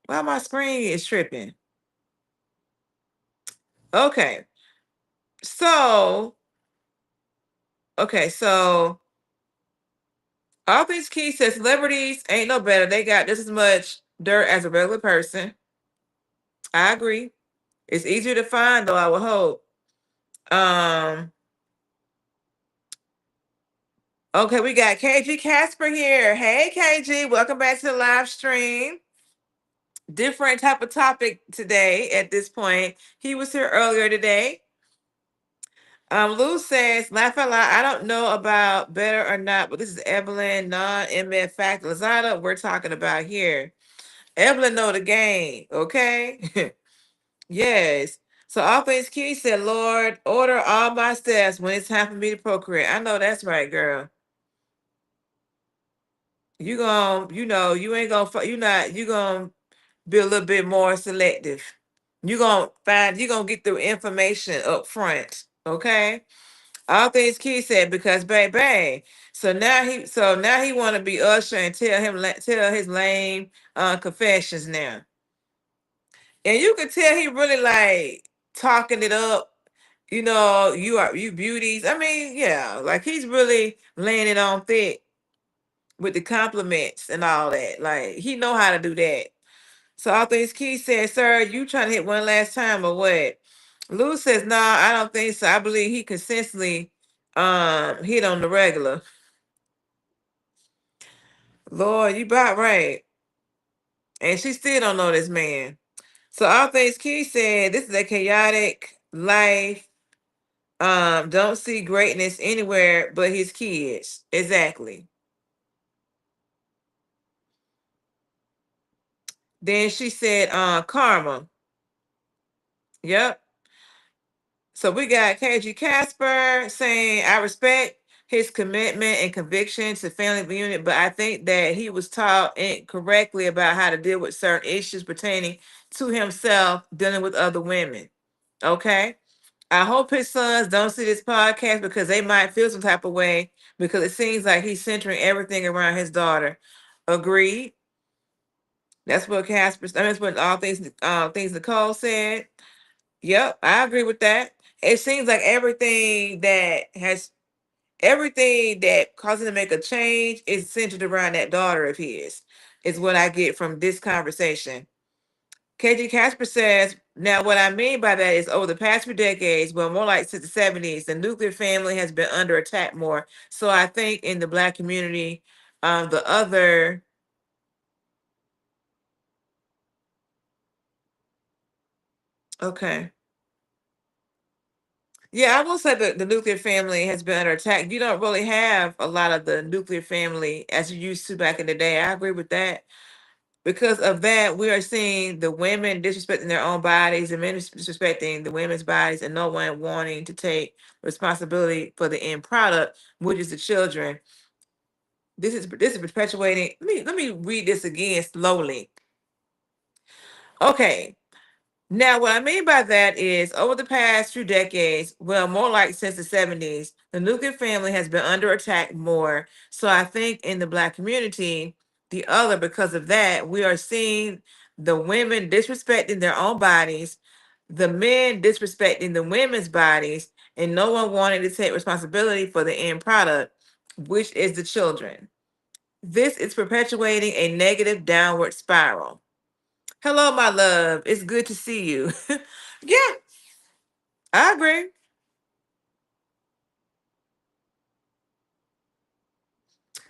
Why my screen is tripping. Okay. So so all these keys says celebrities ain't no better. They got just as much dirt as a regular person. I agree. It's easier to find though, I would hope. Um okay, we got KG Casper here. Hey KG, welcome back to the live stream. Different type of topic today at this point. He was here earlier today. Lou says, laugh out loud. I don't know about better or not, but this is Evelyn, unmet Lozada we're talking about here. Evelyn know the game, okay? Yes. So all things key said, Lord, order all my steps when it's time for me to procreate. I know that's right, girl. You gonna, you ain't gonna, you gonna be a little bit more selective. You're gonna get the information up front, okay? All things Key said, because baby. So now he want to be Usher and tell his lame confessions now. And you can tell he really like talking it up. You beauties. I mean, yeah, like he's really laying it on thick with the compliments and all that. Like he know how to do that. So all things Key said, sir, you trying to hit one last time or what? Lou says, no, I don't think so. I believe he consistently hit on the regular. Lord, you about right. And she still don't know this man. So all things Key said, this is a chaotic life. Don't see greatness anywhere but his kids. Exactly. Then she said, karma. Yep. So we got KG Casper saying, I respect his commitment and conviction to family reunion, but I think that he was taught incorrectly about how to deal with certain issues pertaining to himself dealing with other women. Okay. I hope his sons don't see this podcast because they might feel some type of way because it seems like he's centering everything around his daughter. Agreed. That's what that's what all things Nicole said. Yep, I agree with that. It seems like everything that causes him to make a change is centered around that daughter of his, is what I get from this conversation. KG Casper says, Now, what I mean by that is over the past few decades, well, more like since the 70s, the nuclear family has been under attack more. So I think in the Black community, the other, okay. Yeah, I will say that the nuclear family has been under attack. You don't really have a lot of the nuclear family as you used to back in the day. I agree with that. Because of that, we are seeing the women disrespecting their own bodies, the men disrespecting the women's bodies, and no one wanting to take responsibility for the end product, which is the children. This is perpetuating. Let me read this again slowly. Okay. Now, what I mean by that is over the past few decades, well, more like since the 70s, the nuclear family has been under attack more. So I think in the Black community, the other, because of that, we are seeing the women disrespecting their own bodies, the men disrespecting the women's bodies, and no one wanting to take responsibility for the end product, which is the children. This is perpetuating a negative downward spiral. Hello, my love. It's good to see you. Yeah, I agree.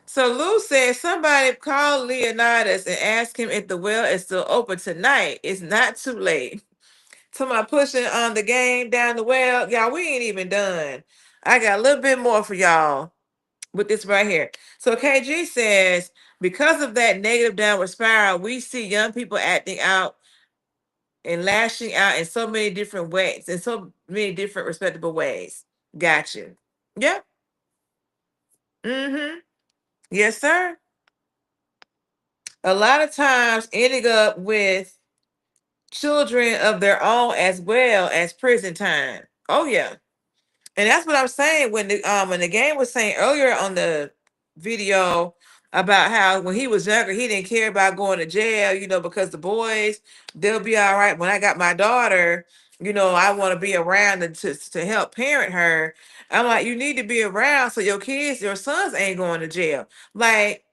So Lou says somebody call Leonidas and ask him if the well is still open tonight. It's not too late. Somebody pushing on the game down the well. Y'all, we ain't even done. I got a little bit more for y'all with this right here. So KG says, because of that negative downward spiral, we see young people acting out and lashing out in so many different ways, in so many different respectable ways. Got you. Yep. Mm-hmm. Yes, sir. A lot of times ending up with children of their own as well as prison time. Oh yeah. And that's what I'm saying when the game was saying earlier on the video about how when he was younger, he didn't care about going to jail, because the boys, they'll be all right. When I got my daughter, I want to be around to help parent her. I'm like, you need to be around so your kids, your sons ain't going to jail. Like,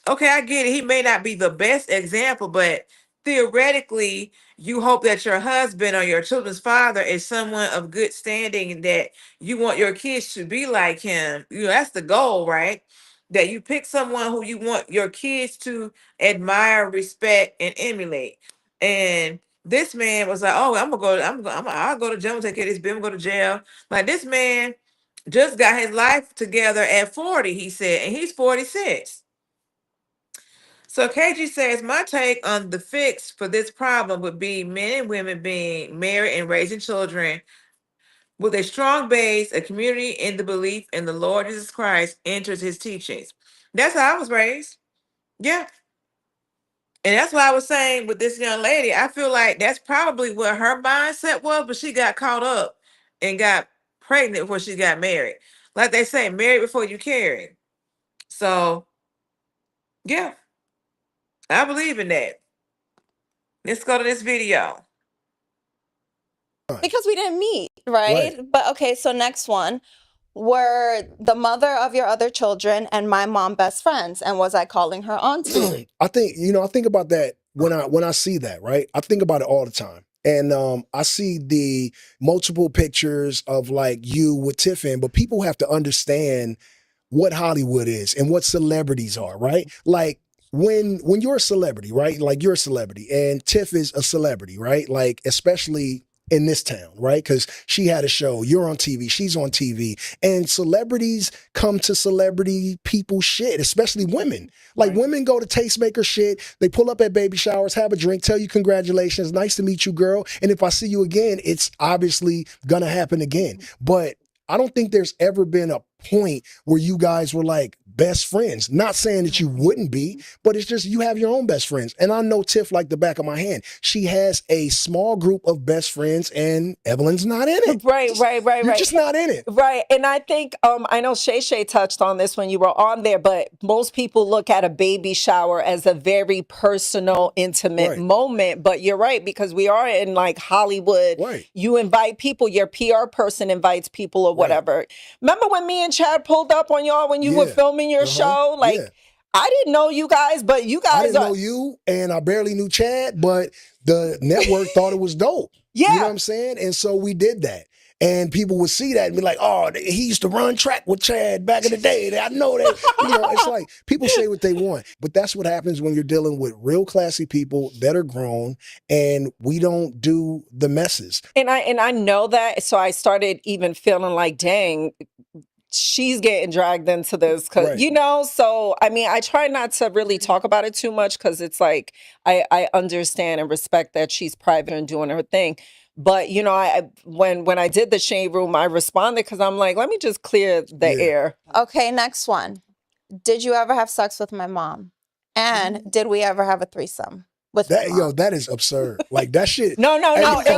okay, I get it. He may not be the best example, but theoretically, you hope that your husband or your children's father is someone of good standing and that you want your kids to be like him. That's the goal, right? That you pick someone who you want your kids to admire, respect, and emulate. And this man was like, "Oh, I'll go to jail, take care of this bill, I'm gonna go to jail." Like this man just got his life together at 40, he said, and he's 46. So KG says, my take on the fix for this problem would be men and women being married and raising children with a strong base, a community in the belief in the Lord Jesus Christ enters his teachings. That's how I was raised. Yeah. And that's why I was saying with this young lady, I feel like that's probably what her mindset was, but she got caught up and got pregnant before she got married. Like they say, married before you carry. So, yeah, I believe in that. Let's go to this video. Because we didn't meet, Right. right? But okay, so next one. Were the mother of your other children and my mom best friends? And was I calling her auntie? I think about that when I see that, right? I think about it all the time. And I see the multiple pictures of like you with Tiffin, but people have to understand what Hollywood is and what celebrities are, right? Like when you're a celebrity, right? Like you're a celebrity and Tiff is a celebrity, right? Like especially in this town, right? Because she had a show, you're on TV, she's on TV, and celebrities come to celebrity people shit, especially women. Like Right. women go to tastemaker shit, they pull up at baby showers, have a drink, tell you congratulations, nice to meet you, girl. And if I see you again, it's obviously gonna happen again. But I don't think there's ever been a point where you guys were like best friends. Not saying that you wouldn't be, but it's just you have your own best friends. And I know Tiff like the back of my hand. She has a small group of best friends and Evelyn's not in it. Right, right, right, You're right. just not in it. Right. And I think I know Shay touched on this when you were on there, but most people look at a baby shower as a very personal, intimate Right. moment. But you're right, because we are in like Hollywood. Right. You invite people, your PR person invites people or Right. whatever. Remember when me and Chad pulled up on y'all when you were Yeah. filming your Uh-huh. show? Like Yeah. I didn't know you guys, but you I guys didn't are know you and I barely knew Chad, but the network thought it was dope. You know Yeah. what I'm saying? And so we did that. And people would see that and be like, oh, he used to run track with Chad back in the day. I know that. You know, it's like people say what they want. But that's what happens when you're dealing with real classy people that are grown and we don't do the messes. And I know that. So I started even feeling like, dang, she's getting dragged into this because Right. you know. So I mean, I try not to really talk about it too much because it's like I understand and respect that she's private and doing her thing. But you know, when I did the shade room, I responded because I'm like, let me just clear the Yeah. air. Okay, next one. Did you ever have sex with my mom? And did we ever have a threesome with my That mom? that is absurd. Like that shit. No, Hey,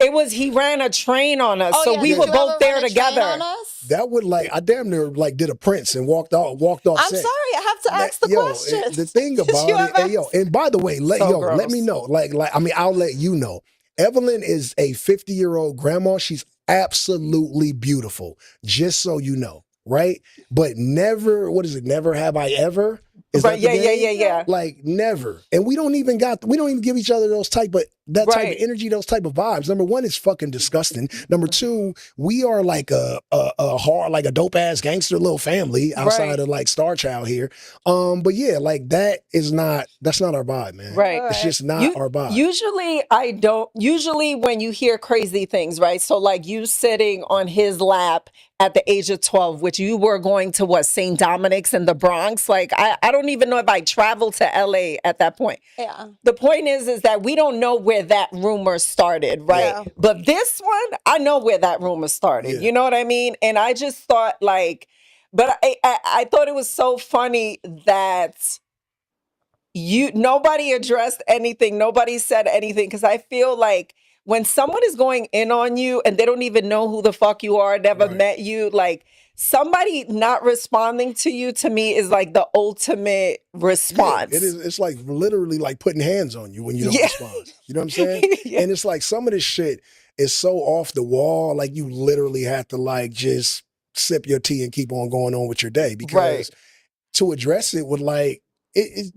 it was he ran a train on us, Oh, so yeah, we did were you both ever there run a train together. on us? that would like I damn near like did a Prince and walked off I'm set. sorry, I have to ask the question. The thing Did you about it, ever hey, yo, and by the way, let So me gross. know. Like I mean, I'll let you know. Evelyn is a 50-year-old grandma. She's absolutely beautiful. Just so you know, right? But never, what is it? Never have I ever? Is Right? that the Yeah, game? yeah. Like never. And we don't even give each other those type of type of Right. energy, those type of vibes. Number one, it's fucking disgusting. Number two, we are like a hard, like a dope ass gangster little family outside Right. of like Star Child here. But yeah, like that's not our vibe, man. Right. It's just not our vibe. Usually when you hear crazy things, right? So like you sitting on his lap at the age of 12, which you were going to what, St. Dominic's in the Bronx? Like I don't even know if I traveled to LA at that point. Yeah. The point is that we don't know where that rumor started, right? Yeah. But this one, I know where that rumor started. Yeah. You know what I mean? And I just thought like, but I thought it was so funny that nobody addressed anything, nobody said anything, because I feel like when someone is going in on you and they don't even know who the fuck you are, never Right. met you, like somebody not responding to you, to me, is like the ultimate response. Yeah, it is. It's like literally like putting hands on you when you don't Yeah. respond. You know what I'm saying? Yeah. And it's like some of this shit is so off the wall. Like you literally have to like just sip your tea and keep on going on with your day because Right. to address it would like it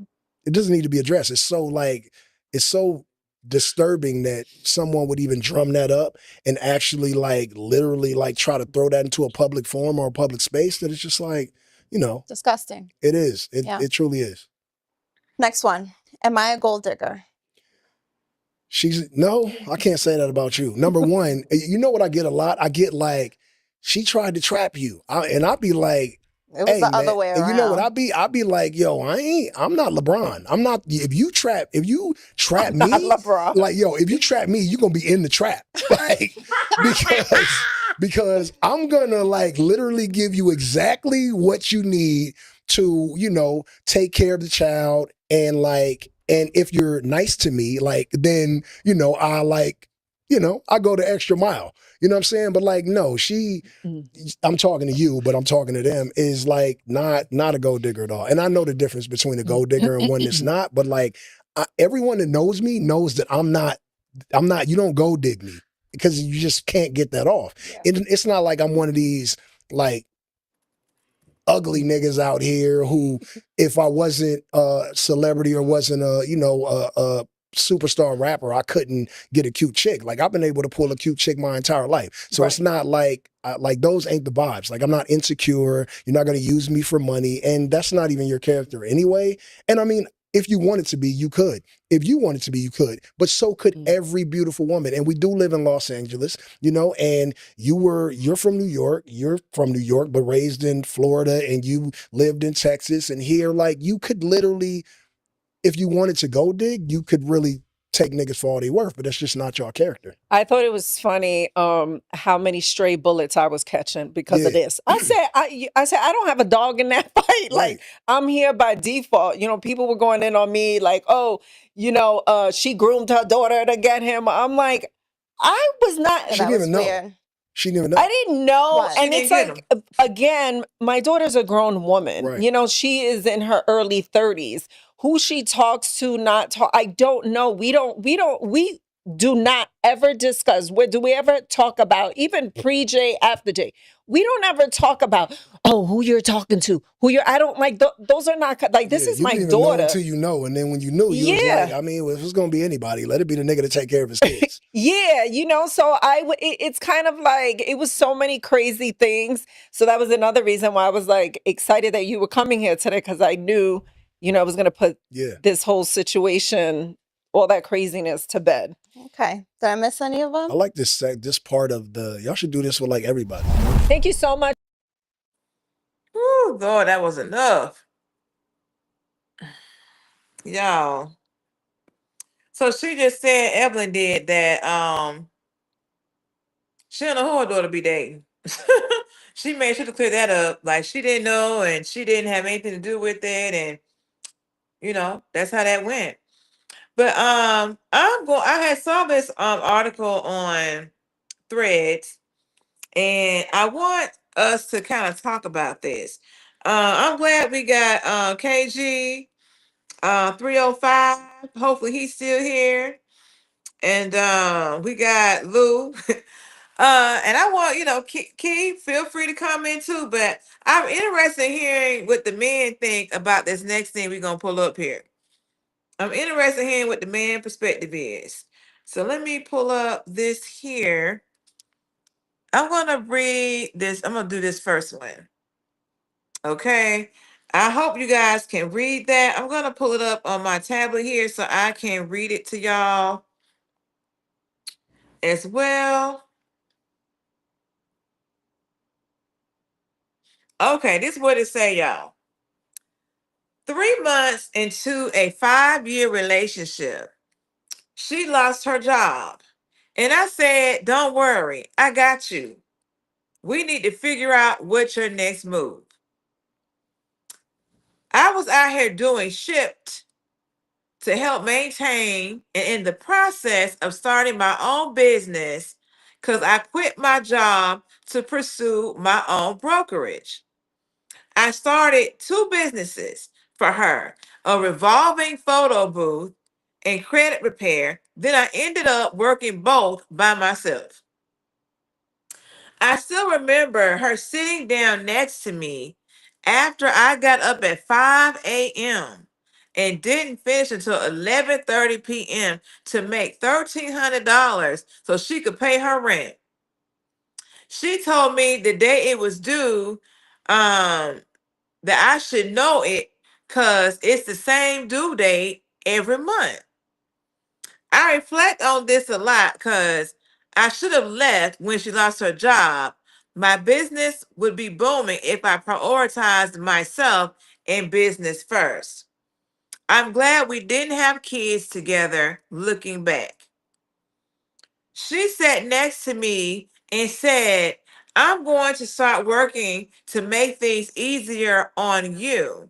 doesn't need to be addressed. It's so disturbing that someone would even drum that up and actually like literally like try to throw that into a public forum or a public space that it's just like, you know, Disgusting. it is. Yeah. It truly is. Next one. Am I a gold digger? No, I can't say that about you. Number one, you know what I get a lot? I get like, she tried to trap you. I'd be like, It was the other way and around. you know what I'd be like, yo, I'm not LeBron. I'm not, if you trap I'm me, not LeBron. like, yo, if you trap me, you're gonna be in the trap. Like, because I'm gonna like literally give you exactly what you need to, you know, take care of the child and like, and if you're nice to me, like, then, you know, I go the extra mile. You know what I'm saying? But like, no, I'm talking to you, but I'm talking to them, is like not a gold digger at all. And I know the difference between a gold digger and one that's not, but like everyone that knows me knows that I'm not, you don't gold dig me because you just can't get that off. Yeah. It's not like I'm one of these like ugly niggas out here who, if I wasn't a celebrity or wasn't a superstar rapper, I couldn't get a cute chick. Like I've been able to pull a cute chick my entire life. So It's not like those ain't the vibes. Like I'm not insecure. You're not going to use me for money. And that's not even your character anyway. And I mean, if you wanted to be, you could. If you wanted to be, you could. But so could every beautiful woman. And we do live in Los Angeles, you know, and you're from New York. You're from New York, but raised in Florida, and you lived in Texas. And here, like, you could literally, if you wanted to go dig, you could really take niggas for all they worth, but that's just not your character. I thought it was funny how many stray bullets I was catching because of this. I said I don't have a dog in that fight. Like I'm here by default. You know, people were going in on me like, oh, you know, she groomed her daughter to get him. I'm like, I was not. She didn't even know. Weird. She didn't even know. I didn't know. What? And She it's didn't like, get again, my daughter's a grown woman. Right. You know, she is in her early 30s. Who she talks to, not talk, I don't know. We do not ever discuss. Do we ever talk about, even pre-J, after J? We don't ever talk about, oh, who you're talking to, I don't like, those are not, like, this Yeah, is you my didn't even know daughter. until you know. And then when you knew, you was like, Yeah. I mean, if it's going to be anybody, let it be the nigga to take care of his kids. Yeah, so it's kind of like, it was so many crazy things. So that was another reason why I was like excited that you were coming here today, because I knew, I was going to put Yeah. this whole situation, all that craziness to bed. Okay. Did I miss any of I them? like this part of y'all should do this with like everybody. Thank you so much. Whew, Lord, that was enough. Y'all. So she just said, Evelyn did that, she don't know who her daughter be dating. She made sure to clear that up. Like, she didn't know and she didn't have anything to do with it. And, that's how that went. But I had saw this article on Threads, and I want us to kind of talk about this. I'm glad we got KG 305. Hopefully he's still here. And we got Lou. And I want, Key, feel free to come in too, but I'm interested in hearing what the men think about this next thing we're gonna pull up here. I'm interested in hearing what the man perspective is. So let me pull up this here. I'm gonna read this. I'm gonna do this first one. Okay. I hope you guys can read that. I'm gonna pull it up on my tablet here so I can read it to y'all as well. Okay, this is what it say, y'all. 3 months into a 5-year relationship, she lost her job. And I said, don't worry, I got you. We need to figure out what's your next move. I was out here doing Shipped to help maintain, and in the process of starting my own business, because I quit my job to pursue my own brokerage. I started 2 businesses for her, a revolving photo booth and credit repair. Then I ended up working both by myself. I still remember her sitting down next to me after I got up at 5 a.m. and didn't finish until 11:30 p.m. to make $1,300 so she could pay her rent. She told me the day it was due, that I should know it because it's the same due date every month. I reflect on this a lot because I should have left when she lost her job. My business would be booming if I prioritized myself and business first. I'm glad we didn't have kids together looking back. She sat next to me and said, I'm going to start working to make things easier on you.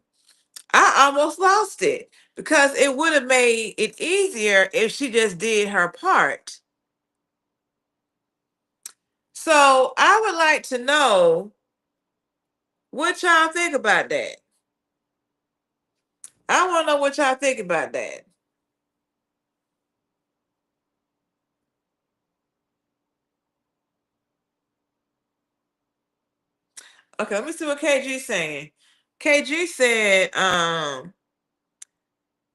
I almost lost it because it would have made it easier if she just did her part. So I would like to know what y'all think about that. I want to know what y'all think about that. Okay, let me see what KG's saying. KG said, I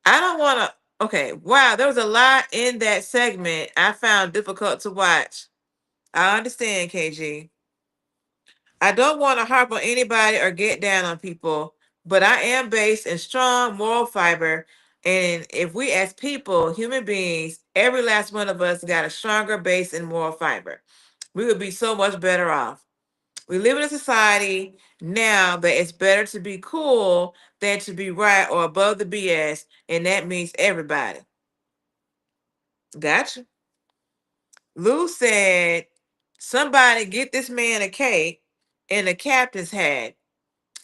don't want to. Okay, wow, there was a lot in that segment I found difficult to watch. I understand, KG. I don't want to harp on anybody or get down on people, but I am based in strong moral fiber. And if we, as people, human beings, every last one of us got a stronger base in moral fiber, we would be so much better off. We live in a society now that it's better to be cool than to be right or above the BS, and that means everybody. Gotcha. Lou said, somebody get this man a cake in a captain's hat.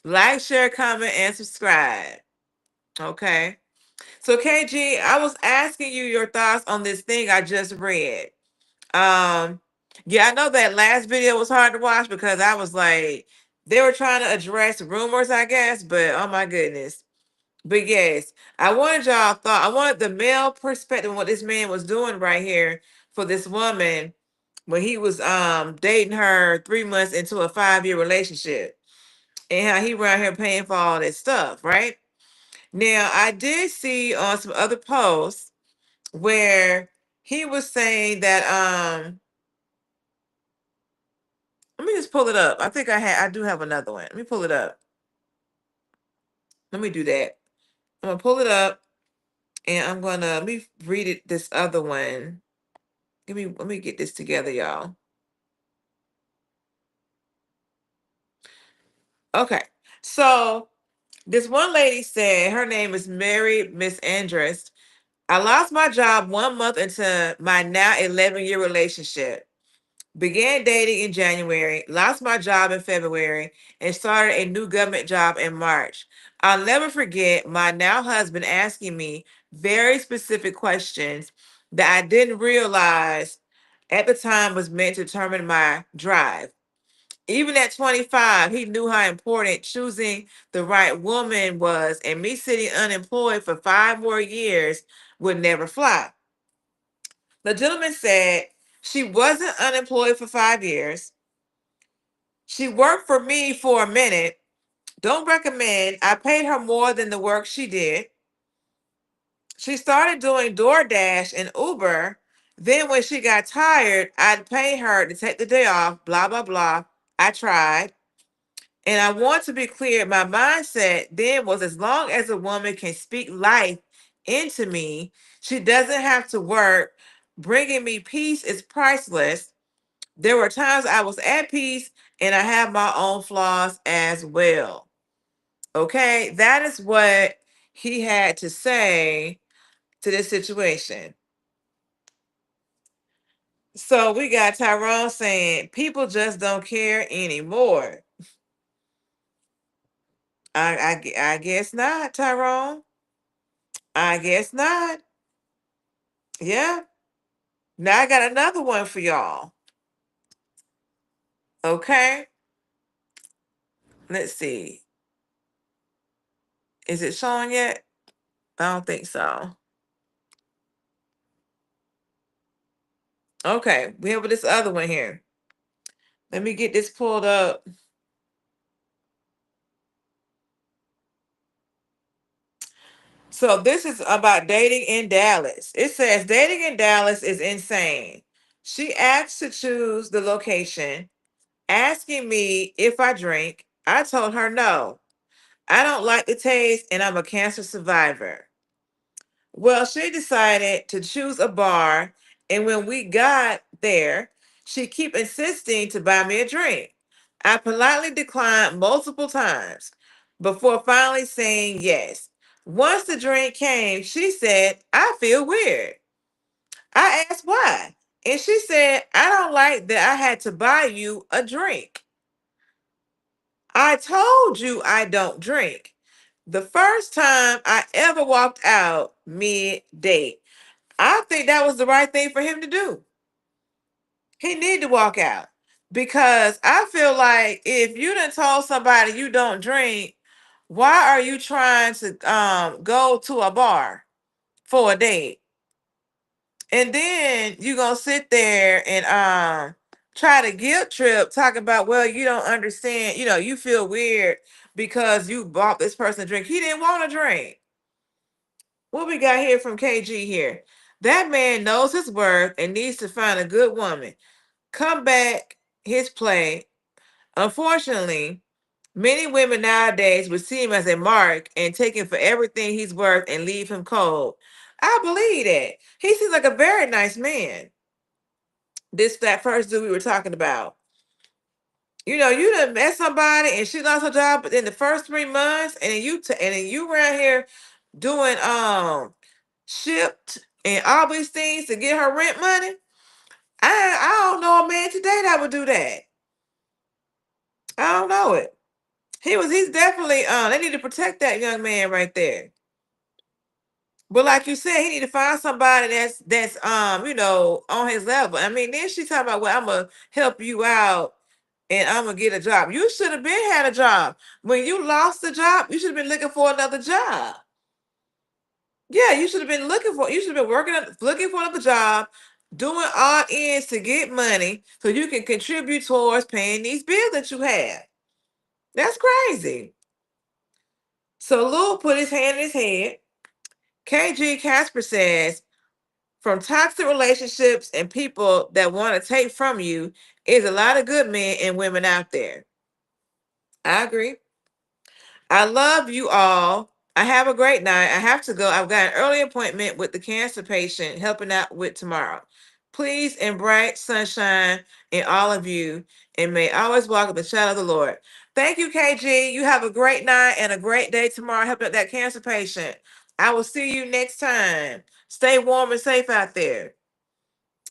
Like, share, comment, and subscribe. Okay. So KG, I was asking you your thoughts on this thing I just read. Yeah, I know that last video was hard to watch because I was like, they were trying to address rumors, I guess, but oh my goodness. But yes, I wanted the male perspective of what this man was doing right here for this woman when he was dating her 3 months into a 5-year relationship. and how he around here paying for all that stuff, right? Now, I did see on some other posts where he was saying that let me just pull it up. I think I do have another one. Let me pull it up. Let me do that. I'm gonna pull it up and let me read it this other one. Let me get this together, y'all. Okay. So this one lady said her name is Mary Miss Andress. I lost my job 1 month into my now 11-year relationship. Began dating in January, lost my job in February, and started a new government job in March. I'll never forget my now husband asking me very specific questions that I didn't realize at the time was meant to determine my drive. Even at 25, he knew how important choosing the right woman was, and me sitting unemployed for 5 more years would never fly. The gentleman said she wasn't unemployed for 5 years. She worked for me for a minute. Don't recommend. I paid her more than the work she did. She started doing DoorDash and Uber. Then, when she got tired, I'd pay her to take the day off, blah, blah, blah. I tried. And I want to be clear, my mindset then was as long as a woman can speak life into me, she doesn't have to work. Bringing me peace is priceless. There were times I was at peace and I have my own flaws as well. Okay, that is what he had to say to this situation. So we got Tyrone saying people just don't care anymore. I guess not, Tyrone. I guess not. Yeah. Now I got another one for y'all. Okay. Let's see. Is it showing yet? I don't think so. Okay. We have this other one here. Let me get this pulled up. So this is about dating in Dallas. It says dating in Dallas is insane. She asked to choose the location, asking me if I drink. I told her no. I don't like the taste and I'm a cancer survivor. Well, she decided to choose a bar, and when we got there, she kept insisting to buy me a drink. I politely declined multiple times before finally saying yes. Once the drink came, she said, I feel weird. I asked why, and she said, I don't like that I had to buy you a drink. I told you I don't drink. The first time I ever walked out mid date. I think that was the right thing for him to do. He needed to walk out because I feel like if you done told somebody you don't drink, why are you trying to go to a bar for a date? And then you gonna sit there and try to guilt trip, talking about, well, you don't understand, you feel weird because you bought this person a drink. He didn't want a drink. What we got here from KG here? That man knows his worth and needs to find a good woman. Come back his play. Unfortunately, many women nowadays would see him as a mark and take him for everything he's worth and leave him cold. I believe that. He seems like a very nice man. That first dude we were talking about. You done met somebody and she lost her job in the first 3 months, and then you around here doing shipped and all these things to get her rent money. I don't know a man today that would do that. I don't know it. He's definitely they need to protect that young man right there. But like you said, he need to find somebody that's on his level. I mean, then she talking about, well, I'm gonna help you out and I'm gonna get a job. You should have been had a job. When you lost the job, you should have been looking for another job. Yeah, you should have been looking for another job, doing odd ends to get money so you can contribute towards paying these bills that you have. That's crazy. So Lou put his hand in his head. KG Casper says, from toxic relationships and people that want to take from you, is a lot of good men and women out there. I agree. I love you all. I have a great night. I have to go. I've got an early appointment with the cancer patient helping out with tomorrow. Please and bright sunshine in all of you, and may always walk in the shadow of the Lord. Thank you, KG. You have a great night and a great day tomorrow helping out that cancer patient. I will see you next time. Stay warm and safe out there.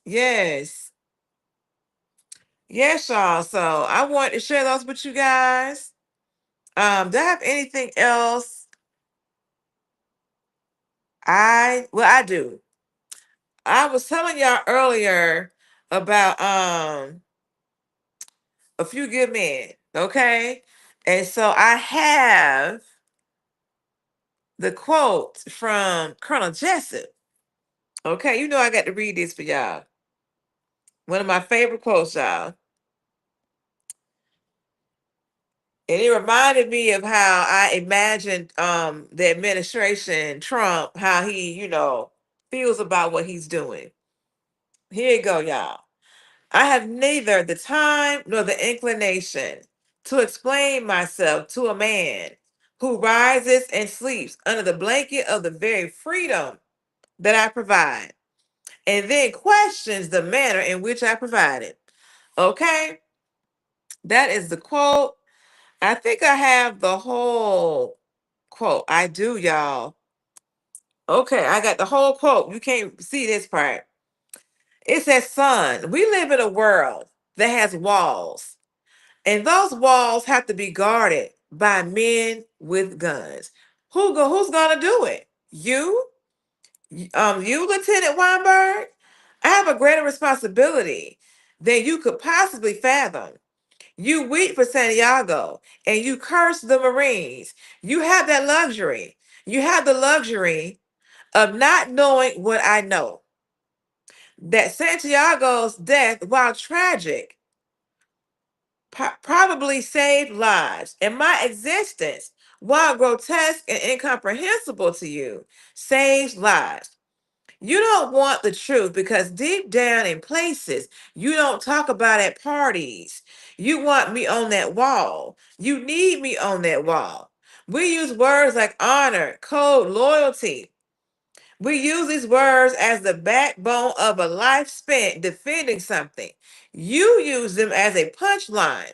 Yes. Yes, y'all. So I want to share those with you guys. Do I have anything else? I do. I was telling y'all earlier about a few good men, okay? And so I have the quote from Colonel Jessup. Okay, you know I got to read this for y'all. One of my favorite quotes, y'all. And it reminded me of how I imagined the administration, Trump, how he, feels about what he's doing. Here you go, y'all. I have neither the time nor the inclination to explain myself to a man who rises and sleeps under the blanket of the very freedom that I provide, and then questions the manner in which I provide it. Okay? That is the quote. I think I have the whole quote. I do, y'all. Okay, I got the whole quote. You can't see this part. It says, son, we live in a world that has walls, and those walls have to be guarded by men with guns. Who's gonna do it? You? You, Lieutenant Weinberg? I have a greater responsibility than you could possibly fathom. You weep for Santiago and you curse the Marines. You have that luxury. You have the luxury of not knowing what I know. That Santiago's death, while tragic, probably saved lives. And my existence, while grotesque and incomprehensible to you, saves lives. You don't want the truth because deep down in places you don't talk about at parties. You want me on that wall. You need me on that wall. We use words like honor, code, loyalty. We use these words as the backbone of a life spent defending something. You use them as a punchline.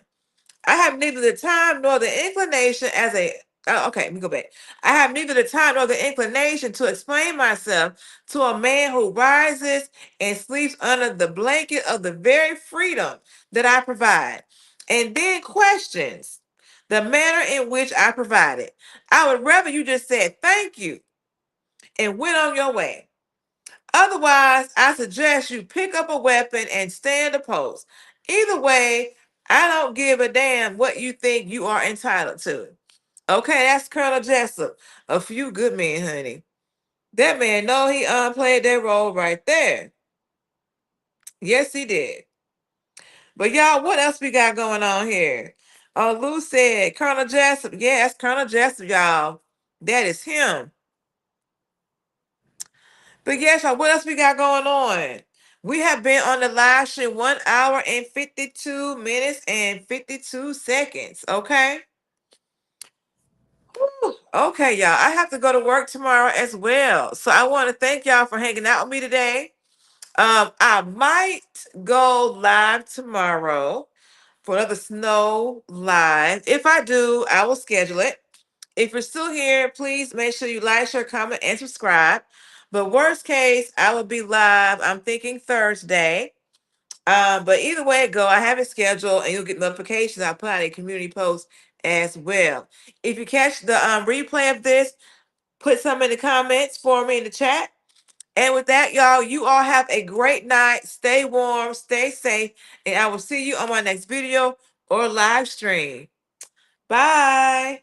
I have neither the time nor the inclination as a okay, let me go back. I have neither the time nor the inclination to explain myself to a man who rises and sleeps under the blanket of the very freedom that I provide, and then questions the manner in which I provide it. I would rather you just said thank you and went on your way. Otherwise, I suggest you pick up a weapon and stand a post. Either way, I don't give a damn what you think you are entitled to. Okay, that's Colonel Jessup. A few good men, honey. That man know he played that role right there. Yes, he did. But y'all, what else we got going on here? Lou said, Colonel Jessup. Yes, Colonel Jessup, y'all. That is him. But yes, y'all, what else we got going on? We have been on the live stream 1 hour and 52 minutes and 52 seconds. Okay. Whew. Okay, y'all. I have to go to work tomorrow as well. So I want to thank y'all for hanging out with me today. I might go live tomorrow for another snow live. If I do, I will schedule it. If you're still here, please make sure you like, share, comment, and subscribe. But worst case, I will be live. I'm thinking Thursday. But either way it go, I have it scheduled, and you'll get notifications. I'll put out a community post as well. If you catch the replay of this, put some in the comments for me in the chat. And with that, y'all, you all have a great night. Stay warm, stay safe, and I will see you on my next video or live stream. Bye.